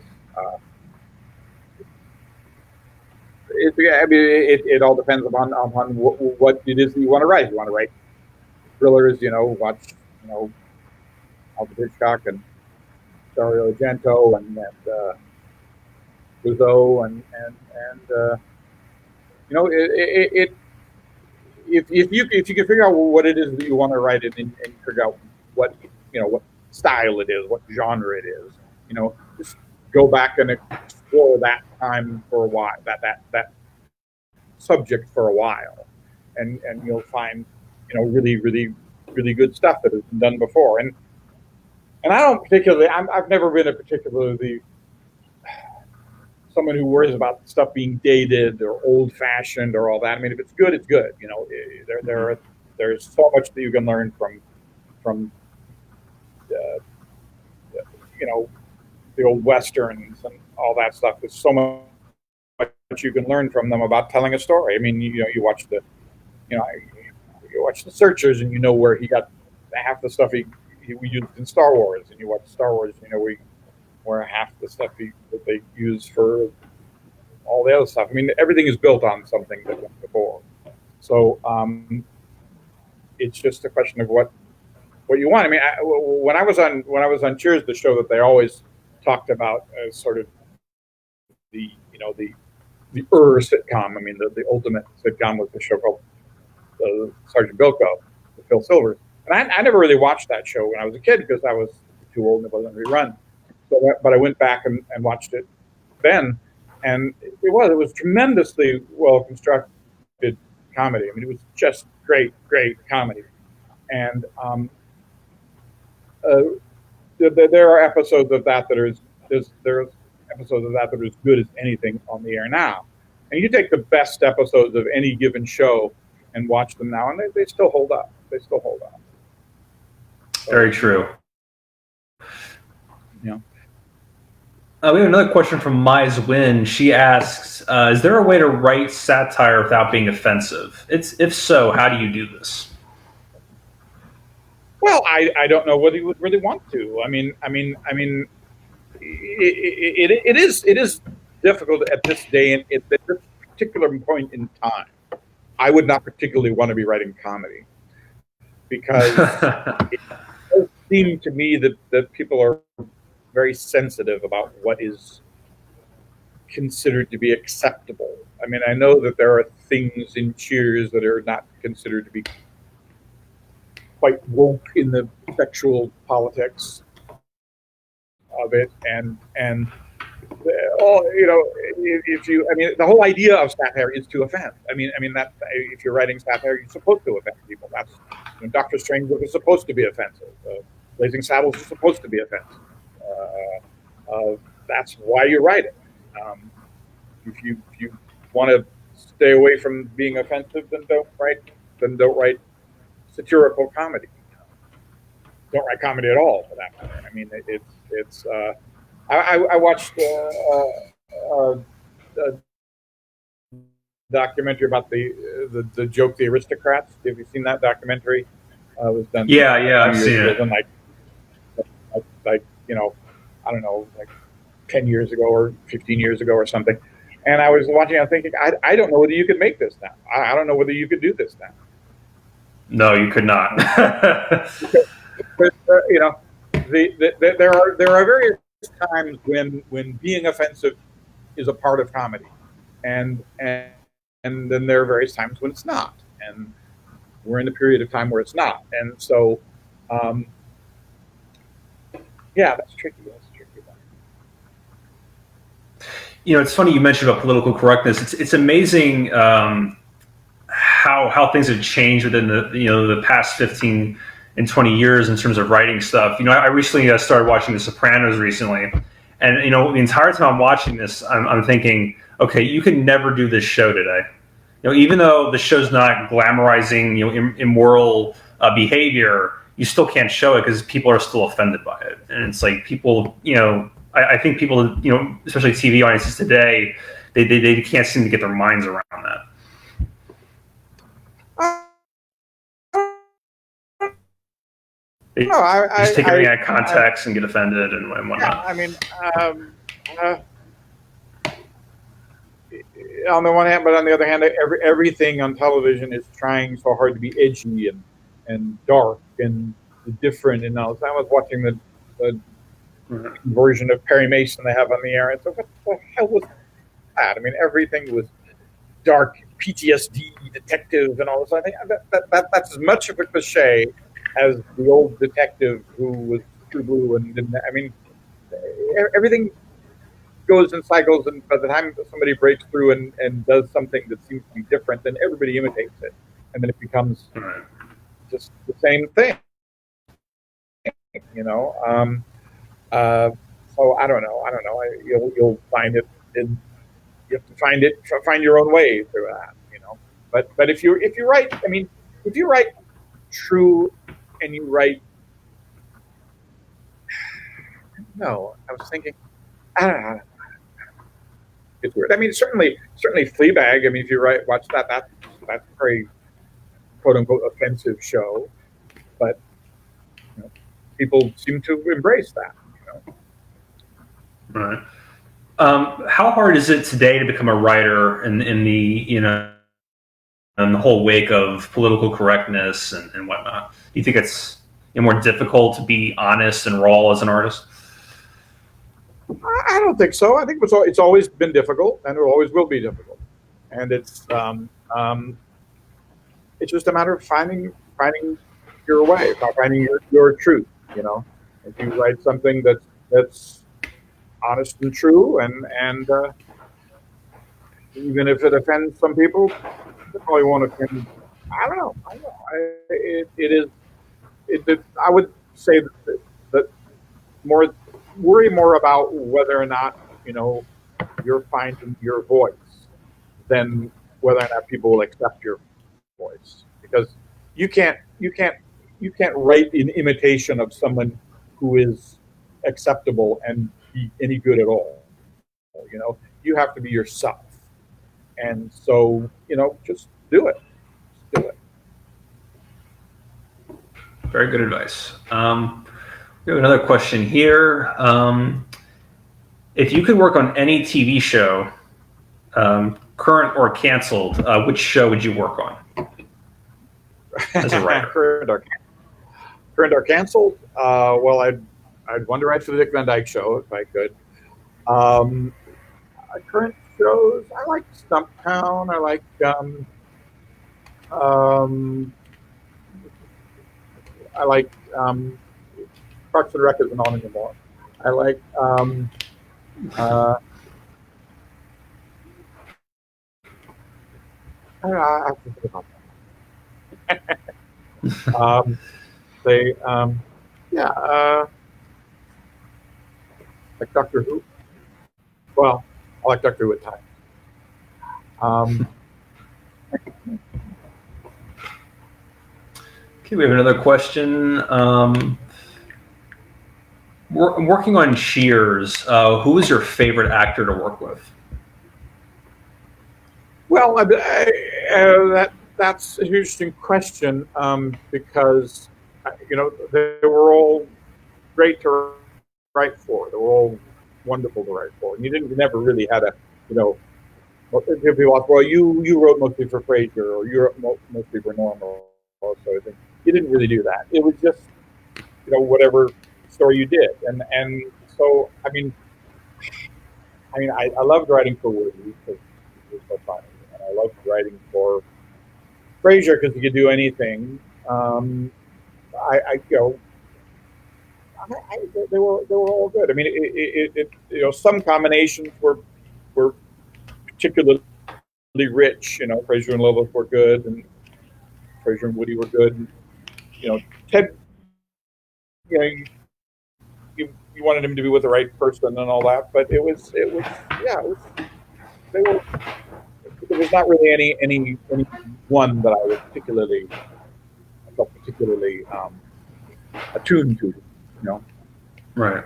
It all depends upon what it is that you want to write. You want to write thrillers, watch, Alfred Hitchcock and Dario Argento and Puzo and if you can figure out what it is that you want to write and figure out what style it is, what genre it is, just go back and explore that time for a while, that subject for a while, and you'll find really, really, really good stuff that has been done before. And I don't particularly, I've never been a particularly someone who worries about stuff being dated or old-fashioned or all that. I mean, if it's good, it's good. There's so much that you can learn from the old westerns and all that stuff. There's so much you can learn from them about telling a story. I mean, you watch you watch the Searchers, and you know where he got half the stuff we used in Star Wars, and you watch Star Wars, you know where half the stuff that they use for all the other stuff. I mean, everything is built on something that went before. So it's just a question of what you want. I mean, when I was on Cheers, the show that they always talked about as sort of the sitcom. I mean, the ultimate sitcom was the show called Sergeant Bilko with Phil Silvers. And I never really watched that show when I was a kid because I was too old and it wasn't rerun. But I went back and watched it then, and it was tremendously well constructed comedy. I mean, it was just great comedy. And there are episodes of that that are there's episodes of that are as good as anything on the air now. And you take the best episodes of any given show and watch them now, and they still hold up. They still hold up. So, very true. Yeah. We have another question from Mize Win. She asks, is there a way to write satire without being offensive? If so, how do you do this? Well, I don't know whether you would really want to. I mean, it is difficult at this day and at this particular point in time. I would not particularly want to be writing comedy because it does seem to me that people are very sensitive about what is considered to be acceptable. I mean, I know that there are things in Cheers that are not considered to be quite woke in the sexual politics of it, and the whole idea of satire is to offend. I mean that if you're writing satire, you're supposed to offend people. That's Doctor Strange was supposed to be offensive. Blazing Saddles is supposed to be offensive. That's why you write it. If you want to stay away from being offensive, then don't write satirical comedy. Don't write comedy at all, for that matter. I mean, it's. I watched a documentary about the joke "The Aristocrats." Have you seen that documentary? It was done. Yeah, I've seen it. Like I don't know, like 10 years ago or 15 years ago or something. And I was watching, I'm thinking, I don't know whether you could make this now. I don't know whether you could do this now. No, you could not. But, there are various times when being offensive is a part of comedy, and then there are various times when it's not, and we're in a period of time where it's not, and so that's tricky. It's funny you mentioned about political correctness. It's amazing how things have changed within the past 15 and 20 years in terms of writing stuff. I recently started watching The Sopranos recently, and the entire time I'm watching this, I'm thinking, okay, you can never do this show today. Even though the show's not glamorizing immoral behavior, you still can't show it because people are still offended by it. And it's like people, I think people, especially TV audiences today, they can't seem to get their minds around that. They just take everything out of context and get offended and whatnot. Yeah, I mean, on the one hand, but on the other hand, everything on television is trying so hard to be edgy and dark and different. And all. I was watching the version of Perry Mason they have on the air. And so what the hell was that? I mean, everything was dark, PTSD, detective, and all this. I think that's as much of a cliche as the old detective who was true blue and didn't. I mean, everything goes in cycles, and by the time somebody breaks through and does something that seems to be different, then everybody imitates it, and then it becomes just the same thing. So I don't know. You'll find it. You have to find your own way through that. But if you write, I mean, if you write true and you write, no, I was thinking. I don't know. It's weird. I mean, certainly Fleabag. I mean, if you watch that, that's a very quote unquote offensive show, but you know, people seem to embrace that. Right. How hard is it today to become a writer in the in the whole wake of political correctness and whatnot? Do you think it's more difficult to be honest and raw as an artist? I don't think so. I think it's always been difficult, and it always will be difficult. And it's just a matter of finding your way, finding your truth. You know, if you write something that's honest and true, and even if it offends some people, it probably won't offend. I don't know. It is. I would say that more worry more about whether or not you're finding your voice than whether or not people will accept your voice, because you can't write in imitation of someone who is acceptable and be any good at all. You have to be yourself, and so just do it. Just do it. Very good advice. We have another question here. If you could work on any TV show, current or canceled, which show would you work on as a writer? Current or canceled? Well, I'd want to write for the Dick Van Dyke Show if I could. Current shows, I like Stumptown. I like um, I like Parks and Rec isn't on anymore. I like I have to think about that. They yeah, like Doctor Who. Well, I like Doctor Who at times. Um, Okay, we have another question. Working on Cheers, who is your favorite actor to work with? well, that's an interesting question, because they were all great to write for. They were all wonderful to write for, and you never really had a you know. People ask, well, you wrote mostly for Frasier, or you wrote mostly for Norm, or sort of thing. You didn't really do that. It was just whatever story you did, and so I loved writing for Woody because it was so funny, and I loved writing for Frasier because he could do anything. I you know they were all good. I mean, some combinations were particularly rich. Frasier and Lois were good, and Frasier and Woody were good. And, Ted, you wanted him to be with the right person and all that, but it was yeah, they were. There was not really any one that I felt particularly attuned to. Right.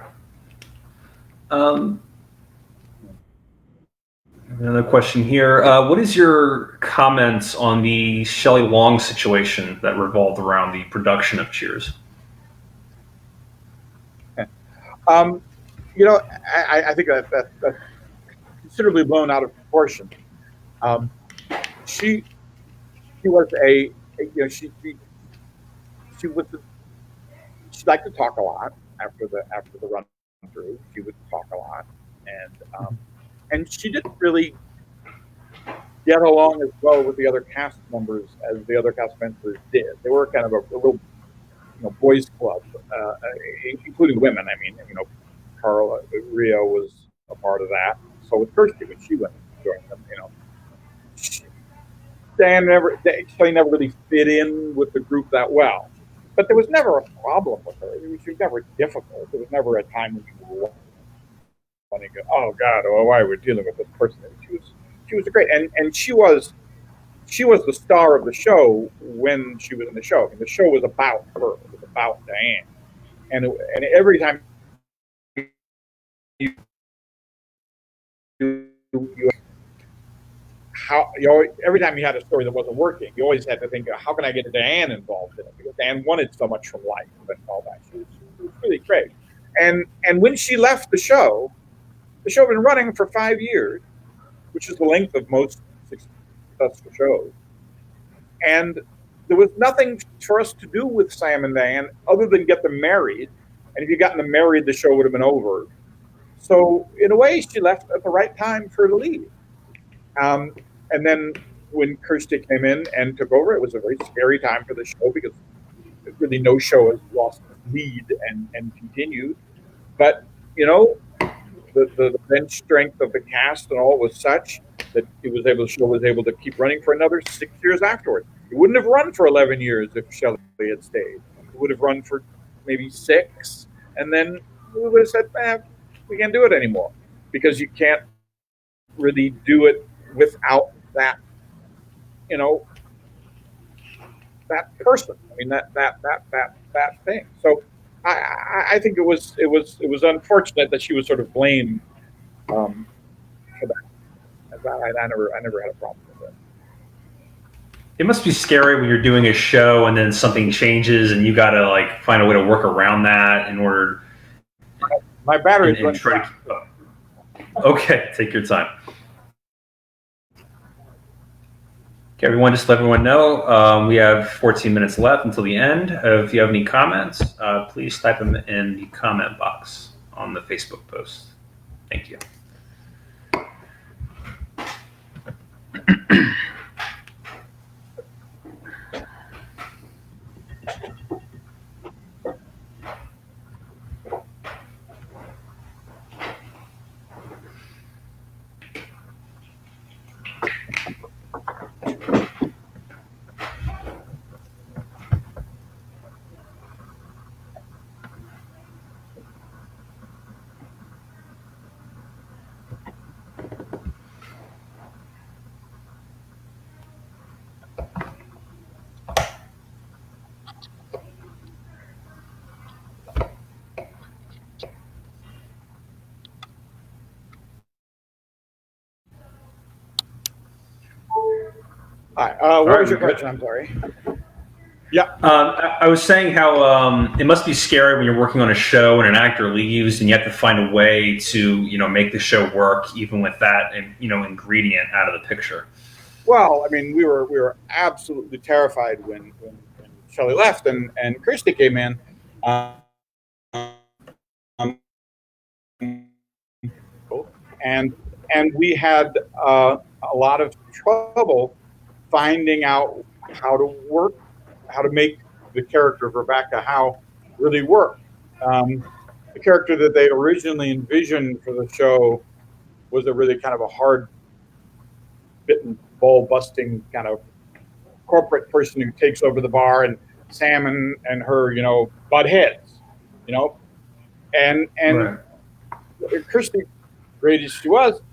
Another question here. What is your comments on the Shelley Long situation that revolved around the production of Cheers? Um, I think that's considerably blown out of proportion. Um, she was she was she liked to talk a lot after the run through. She would talk a lot, and she didn't really get along as well with the other cast members as the other cast members did. They were kind of a real boys club, including women. I mean, Carla Rio was a part of that. So was Kirsty when she went and joined them. Shelley never really fit in with the group that well. But there was never a problem with her. She was never difficult. There was never a time when you were wanting to go, oh God, why are we dealing with this person? She was great, and she was the star of the show when she was in the show. And the show was about her. It was about Diane, and every time you how you always, every time you had a story that wasn't working, you always had to think, how can I get Diane involved in it? Because Diane wanted so much from life and all that. She was really great. And when she left the show had been running for 5 years, which is the length of most successful shows. And there was nothing for us to do with Sam and Diane other than get them married. And if you gotten them married, the show would have been over. So in a way, she left at the right time for her to leave. And then when Kirsty came in and took over, it was a very scary time for the show because really no show has lost lead and continued. But, you know, the bench strength of the cast and all was such that the show was able to keep running for another 6 years afterwards. It wouldn't have run for 11 years if Shelley had stayed. It would have run for maybe 6, and then we would have said, we can't do it anymore, because you can't really do it without that, you know, that person. I mean, that thing. So I think it was unfortunate that she was sort of blamed for that. I never had a problem with it. It must be scary when you're doing a show and then something changes and you got to like find a way to work around that in order. My battery's running out. Okay, take your time. Okay, everyone, just let everyone know we have 14 minutes left until the end. If you have any comments, please type them in the comment box on the Facebook post. Thank you. Hi. What was your question? I'm sorry. Yeah. I was saying how it must be scary when you're working on a show and an actor leaves and you have to find a way to, you know, make the show work even with that, you know, ingredient out of the picture. Well, I mean, we were absolutely terrified when Shelley left and Kirsty came in. And we had a lot of trouble finding out how to make the character of Rebecca Howe really work. The character that they originally envisioned for the show was a really kind of a hard bitten, ball busting kind of corporate person who takes over the bar, and Sam and her, you know, butt heads, you know, and Right. Kirsty, great as she wasn't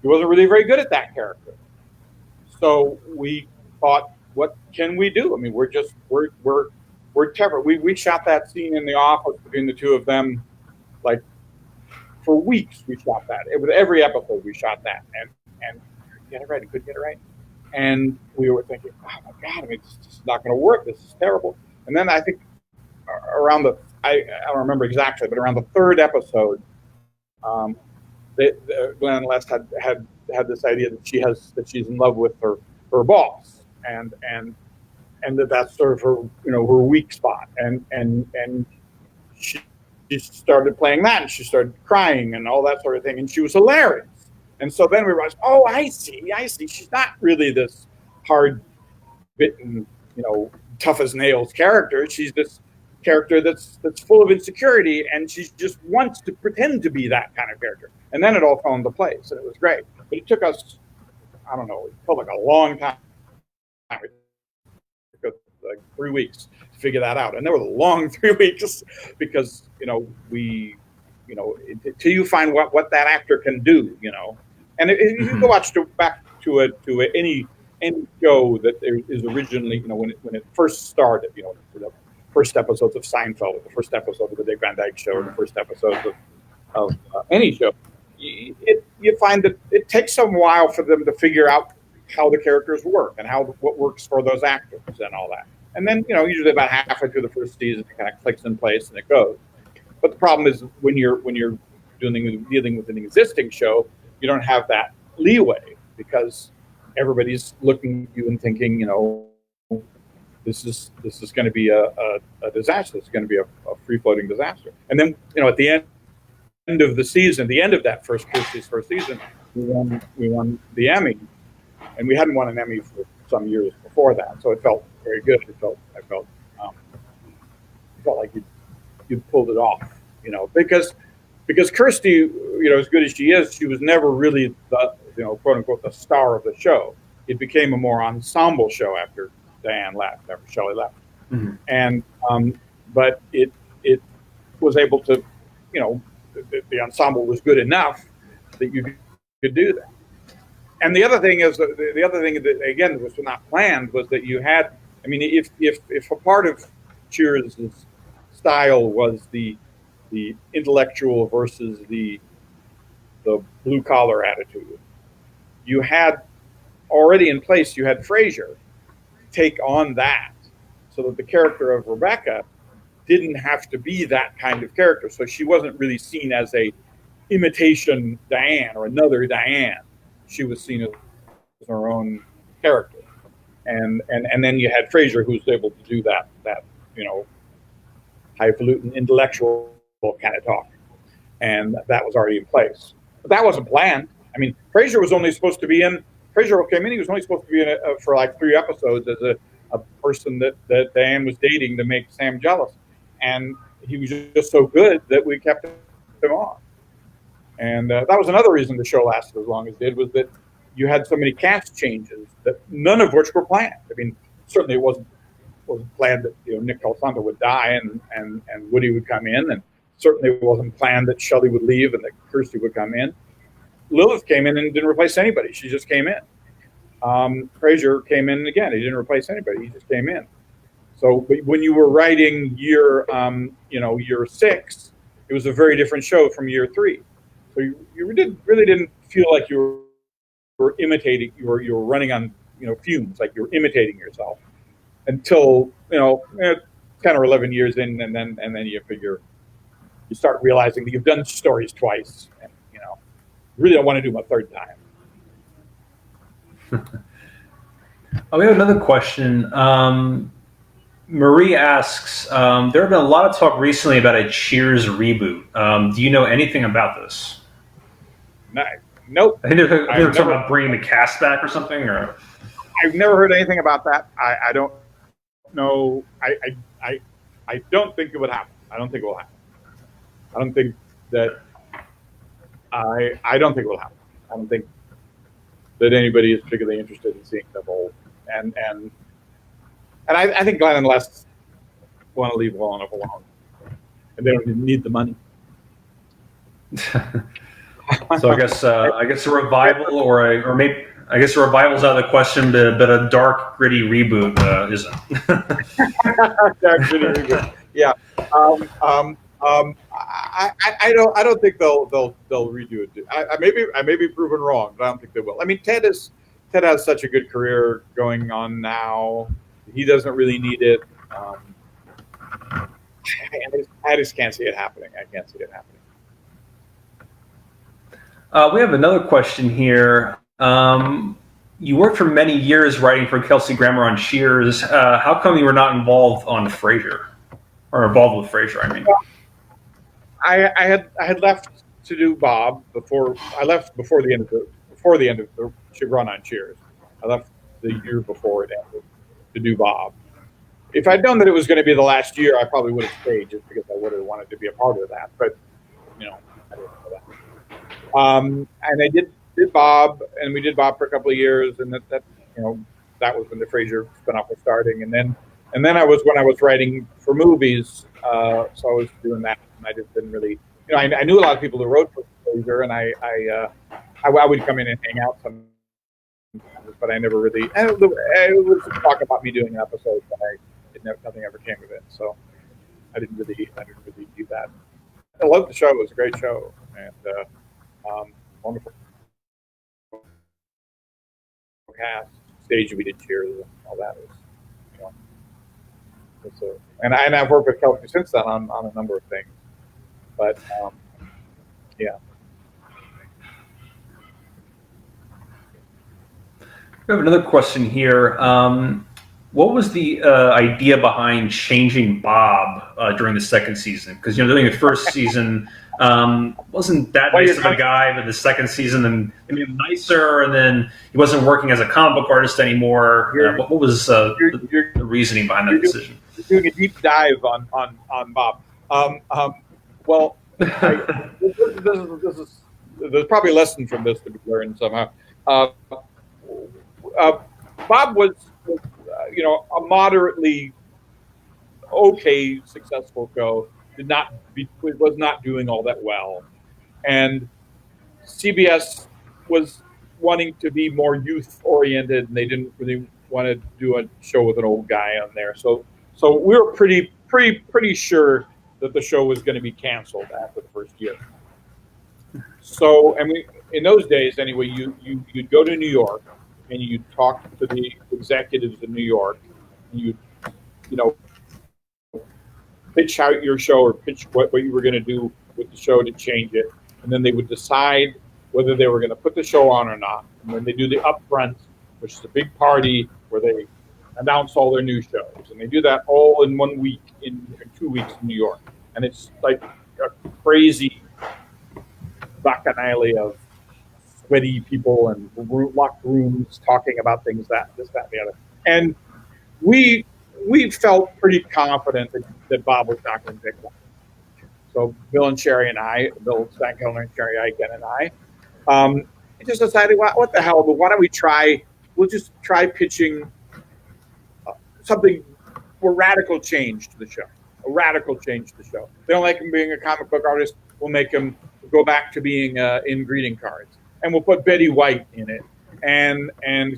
really very good at that character. So we thought, what can we do? I mean, we're terrible. We shot that scene in the office between the two of them, like for weeks. We shot that. It was every episode we shot that, and get it right, couldn't get it right, and we were thinking, oh my God, I mean, this is not going to work. This is terrible. And then I think around I don't remember exactly, but around the third episode, Glenn Lest had this idea that she's in love with her boss, and that's sort of her, you know, her weak spot, and she started playing that, and she started crying and all that sort of thing, and she was hilarious. And so then we realized, oh, I see, she's not really this hard bitten, you know, tough as nails character. She's this character that's full of insecurity, and she just wants to pretend to be that kind of character. And then it all fell into place, and it was great. But it took us, I don't know, it felt like a long time. It took like 3 weeks to figure that out, and there were long 3 weeks because, you know, until you find what that actor can do, you know. And if you go back to any show that is originally, you know, when it first started, you know, the first episodes of Seinfeld, or the first episode of the Dick Van Dyke Show, or the first episodes of any show, you find that it takes some while for them to figure out how the characters work and what works for those actors and all that. And then, usually about halfway through the first season, it kind of clicks in place and it goes. But the problem is when you're dealing with an existing show, you don't have that leeway because everybody's looking at you and thinking, this is going to be a disaster. It's going to be a free floating disaster. And then, at the end of the season, the end of that first season, we won the Emmy, and we hadn't won an Emmy for some years before that, so it felt very good. I felt like you pulled it off, because Kirsty, as good as she is, she was never really the, quote unquote, the star of the show. It became a more ensemble show after Diane left, after Shelley left, and but it was able to, the ensemble was good enough that you could do that. And the other thing is, the other thing that again was not planned was that you had, if a part of Cheers' style was the intellectual versus the blue collar attitude, you had already in place, you had Frasier take on that, so that the character of Rebecca didn't have to be that kind of character. So she wasn't really seen as a imitation Diane or another Diane. She was seen as her own character. And then you had Frasier, who was able to do that highfalutin intellectual kind of talk. And that was already in place. But that wasn't planned. Frasier was only supposed to be in, Frasier came in, he was only supposed to be in for like 3 episodes as a person that Diane was dating to make Sam jealous. And he was just so good that we kept him on. And that was another reason the show lasted as long as it did, was that you had so many cast changes, that none of which were planned. Certainly it wasn't planned that Nick Colasanto would die and Woody would come in, and certainly it wasn't planned that Shelley would leave and that Kirsty would come in. Lilith came in and didn't replace anybody. She just came in. Frasier came in again. He didn't replace anybody. He just came in. So when you were writing year 6, it was a very different show from year 3. So you really didn't feel like you were imitating. You were running on fumes, like you were imitating yourself, until 10 or 11 years in, and then you start realizing that you've done stories twice, and really don't want to do them a third time. We have another question. Marie asks, there have been a lot of talk recently about a Cheers reboot. Do you know anything about this? Nope. I think they're talking about bringing the cast back or something. Or I've never heard anything about that. I don't know. I don't think it would happen. I don't think it will happen. I don't think that. I don't think it will happen. I don't think that anybody is particularly interested in seeing them old. And I think Glenn and Les want to leave well enough alone, and they don't need the money. So I guess a revival or maybe I guess a revival's out of the question, but a dark, gritty reboot isn't. Dark, gritty reboot. Yeah. I don't think they'll redo it. I may be proven wrong, but I don't think they will. Ted has such a good career going on now. He doesn't really need it. I just can't see it happening. I can't see it happening. We have another question here. You worked for many years writing for Kelsey Grammer on Cheers. How come you were not involved on Frasier, or involved with Frasier? I had left to do Bob before the end of the run on Cheers. I left the year before it ended to do Bob. If I'd known that it was going to be the last year, I probably would have stayed, just because I would have wanted to be a part of that. But I didn't know that. And I did Bob, and we did Bob for a couple of years, and that was when the Frasier spinoff was starting, and then when I was writing for movies, so I was doing that, and I just didn't really, I knew a lot of people who wrote for Frasier, and I would come in and hang out sometimes, but I never really. And it was talk about me doing an episode, but nothing ever came of it, so I didn't really do that. I loved the show; it was a great show, and Wonderful cast. Stage we did Cheers and all that was, you know, and I've worked with Kelsey since then on a number of things. But yeah. We have another question here. What was the idea behind changing Bob during the second season? Because during the first season, wasn't that nice of a guy, but the second season, then he made him nicer, and then he wasn't working as a comic book artist anymore. What was the reasoning behind that decision? You're doing a deep dive on Bob. Well, there's probably a lesson from this to be learned somehow. Bob was a moderately okay successful show. Was not doing all that well, and CBS was wanting to be more youth oriented, and they didn't really want to do a show with an old guy on there. So we were pretty sure that the show was going to be canceled after the first year. So, and in those days anyway, you'd go to New York and you'd talk to the executives in New York, and you'd pitch out your show or pitch what you were going to do with the show to change it, and then they would decide whether they were going to put the show on or not. And then they do the upfront, which is a big party where they announce all their new shows, and they do that all in 1 week, in 2 weeks in New York, and it's like a crazy bacchanal of sweaty people and locked rooms talking about things this, that, and the other. And we felt pretty confident that Bob was not going to pick one. So Bill Stankelner and Sherry Eichen and I just decided, what the hell, but why don't we we'll just try pitching something, a radical change to the show. They don't like him being a comic book artist, we'll make him go back to being in greeting cards. And we'll put Betty White in it. And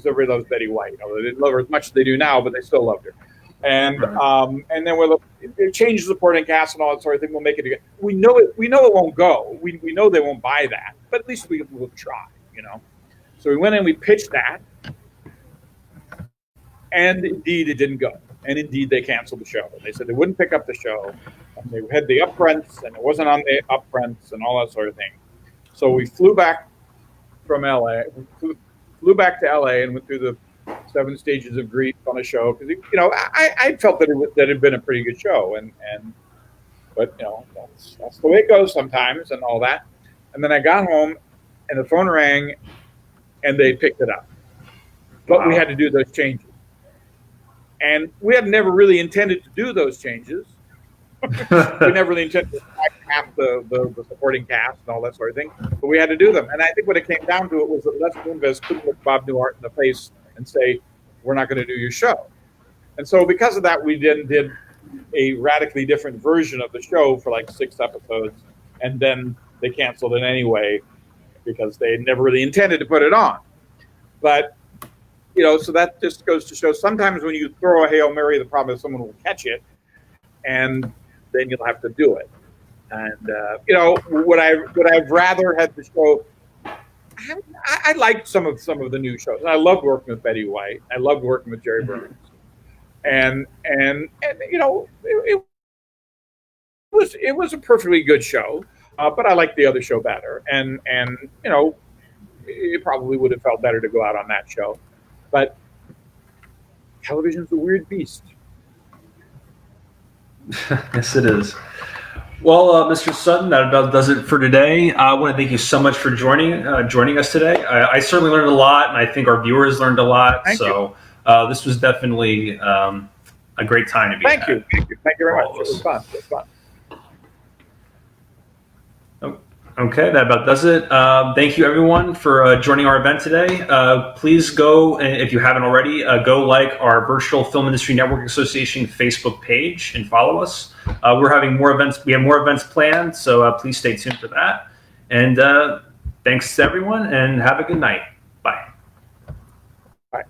everybody loves Betty White. They didn't love her as much as they do now, but they still loved her. And then we'll change the supporting cast and all that sort of thing. We'll make it again. We know it won't go. We know they won't buy that, but at least we'll try. So we went and we pitched that, and indeed it didn't go. And indeed they canceled the show. They said they wouldn't pick up the show. And they had the upfronts, and it wasn't on the upfronts and all that sort of thing. So we flew back from LA. We flew back to LA and went through the 7 stages of grief on a show because I felt that it had been a pretty good show, but that's the way it goes sometimes and all that. And then I got home and the phone rang and they picked it up, but we had to do those changes, and we had never really intended to do those changes. We never really intended to half the supporting cast and all that sort of thing, but we had to do them. And I think what it came down to it was that Les Moonves couldn't look Bob Newhart in the face and say, we're not going to do your show. And so because of that, we then did a radically different version of the show for like 6 episodes, and then they canceled it anyway because they never really intended to put it on. But so that just goes to show sometimes when you throw a Hail Mary, the problem is someone will catch it, and then you'll have to do it. And would I've rather had the show. I liked some of the new shows. And I loved working with Betty White. I loved working with Jerry Burns, and it was a perfectly good show. But I liked the other show better, and it probably would have felt better to go out on that show. But television's a weird beast. Yes, it is. Well, Mr. Sutton, that about does it for today. I want to thank you so much for joining us today. I certainly learned a lot, and I think our viewers learned a lot. Thank you. This was definitely a great time to be Thank you very much. It was fun. Okay, that about does it. Thank you, everyone, for joining our event today. Please go, if you haven't already, go like our Virtual Film Industry Network Association Facebook page and follow us. We're having more events. We have more events planned, so please stay tuned for that. And thanks to everyone, and have a good night. Bye. Bye.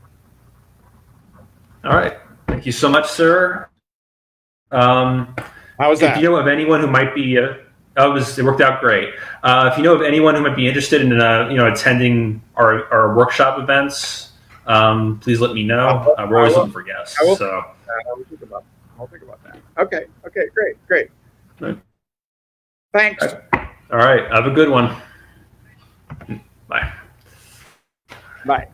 All right. Thank you so much, sir. How was that? If you know of anyone who might be... It worked out great. If you know of anyone who might be interested in attending our workshop events, please let me know. We're always looking for guests. I will. So I'll think about that. Okay. Great. Right. Thanks. All right. Have a good one. Bye. Bye.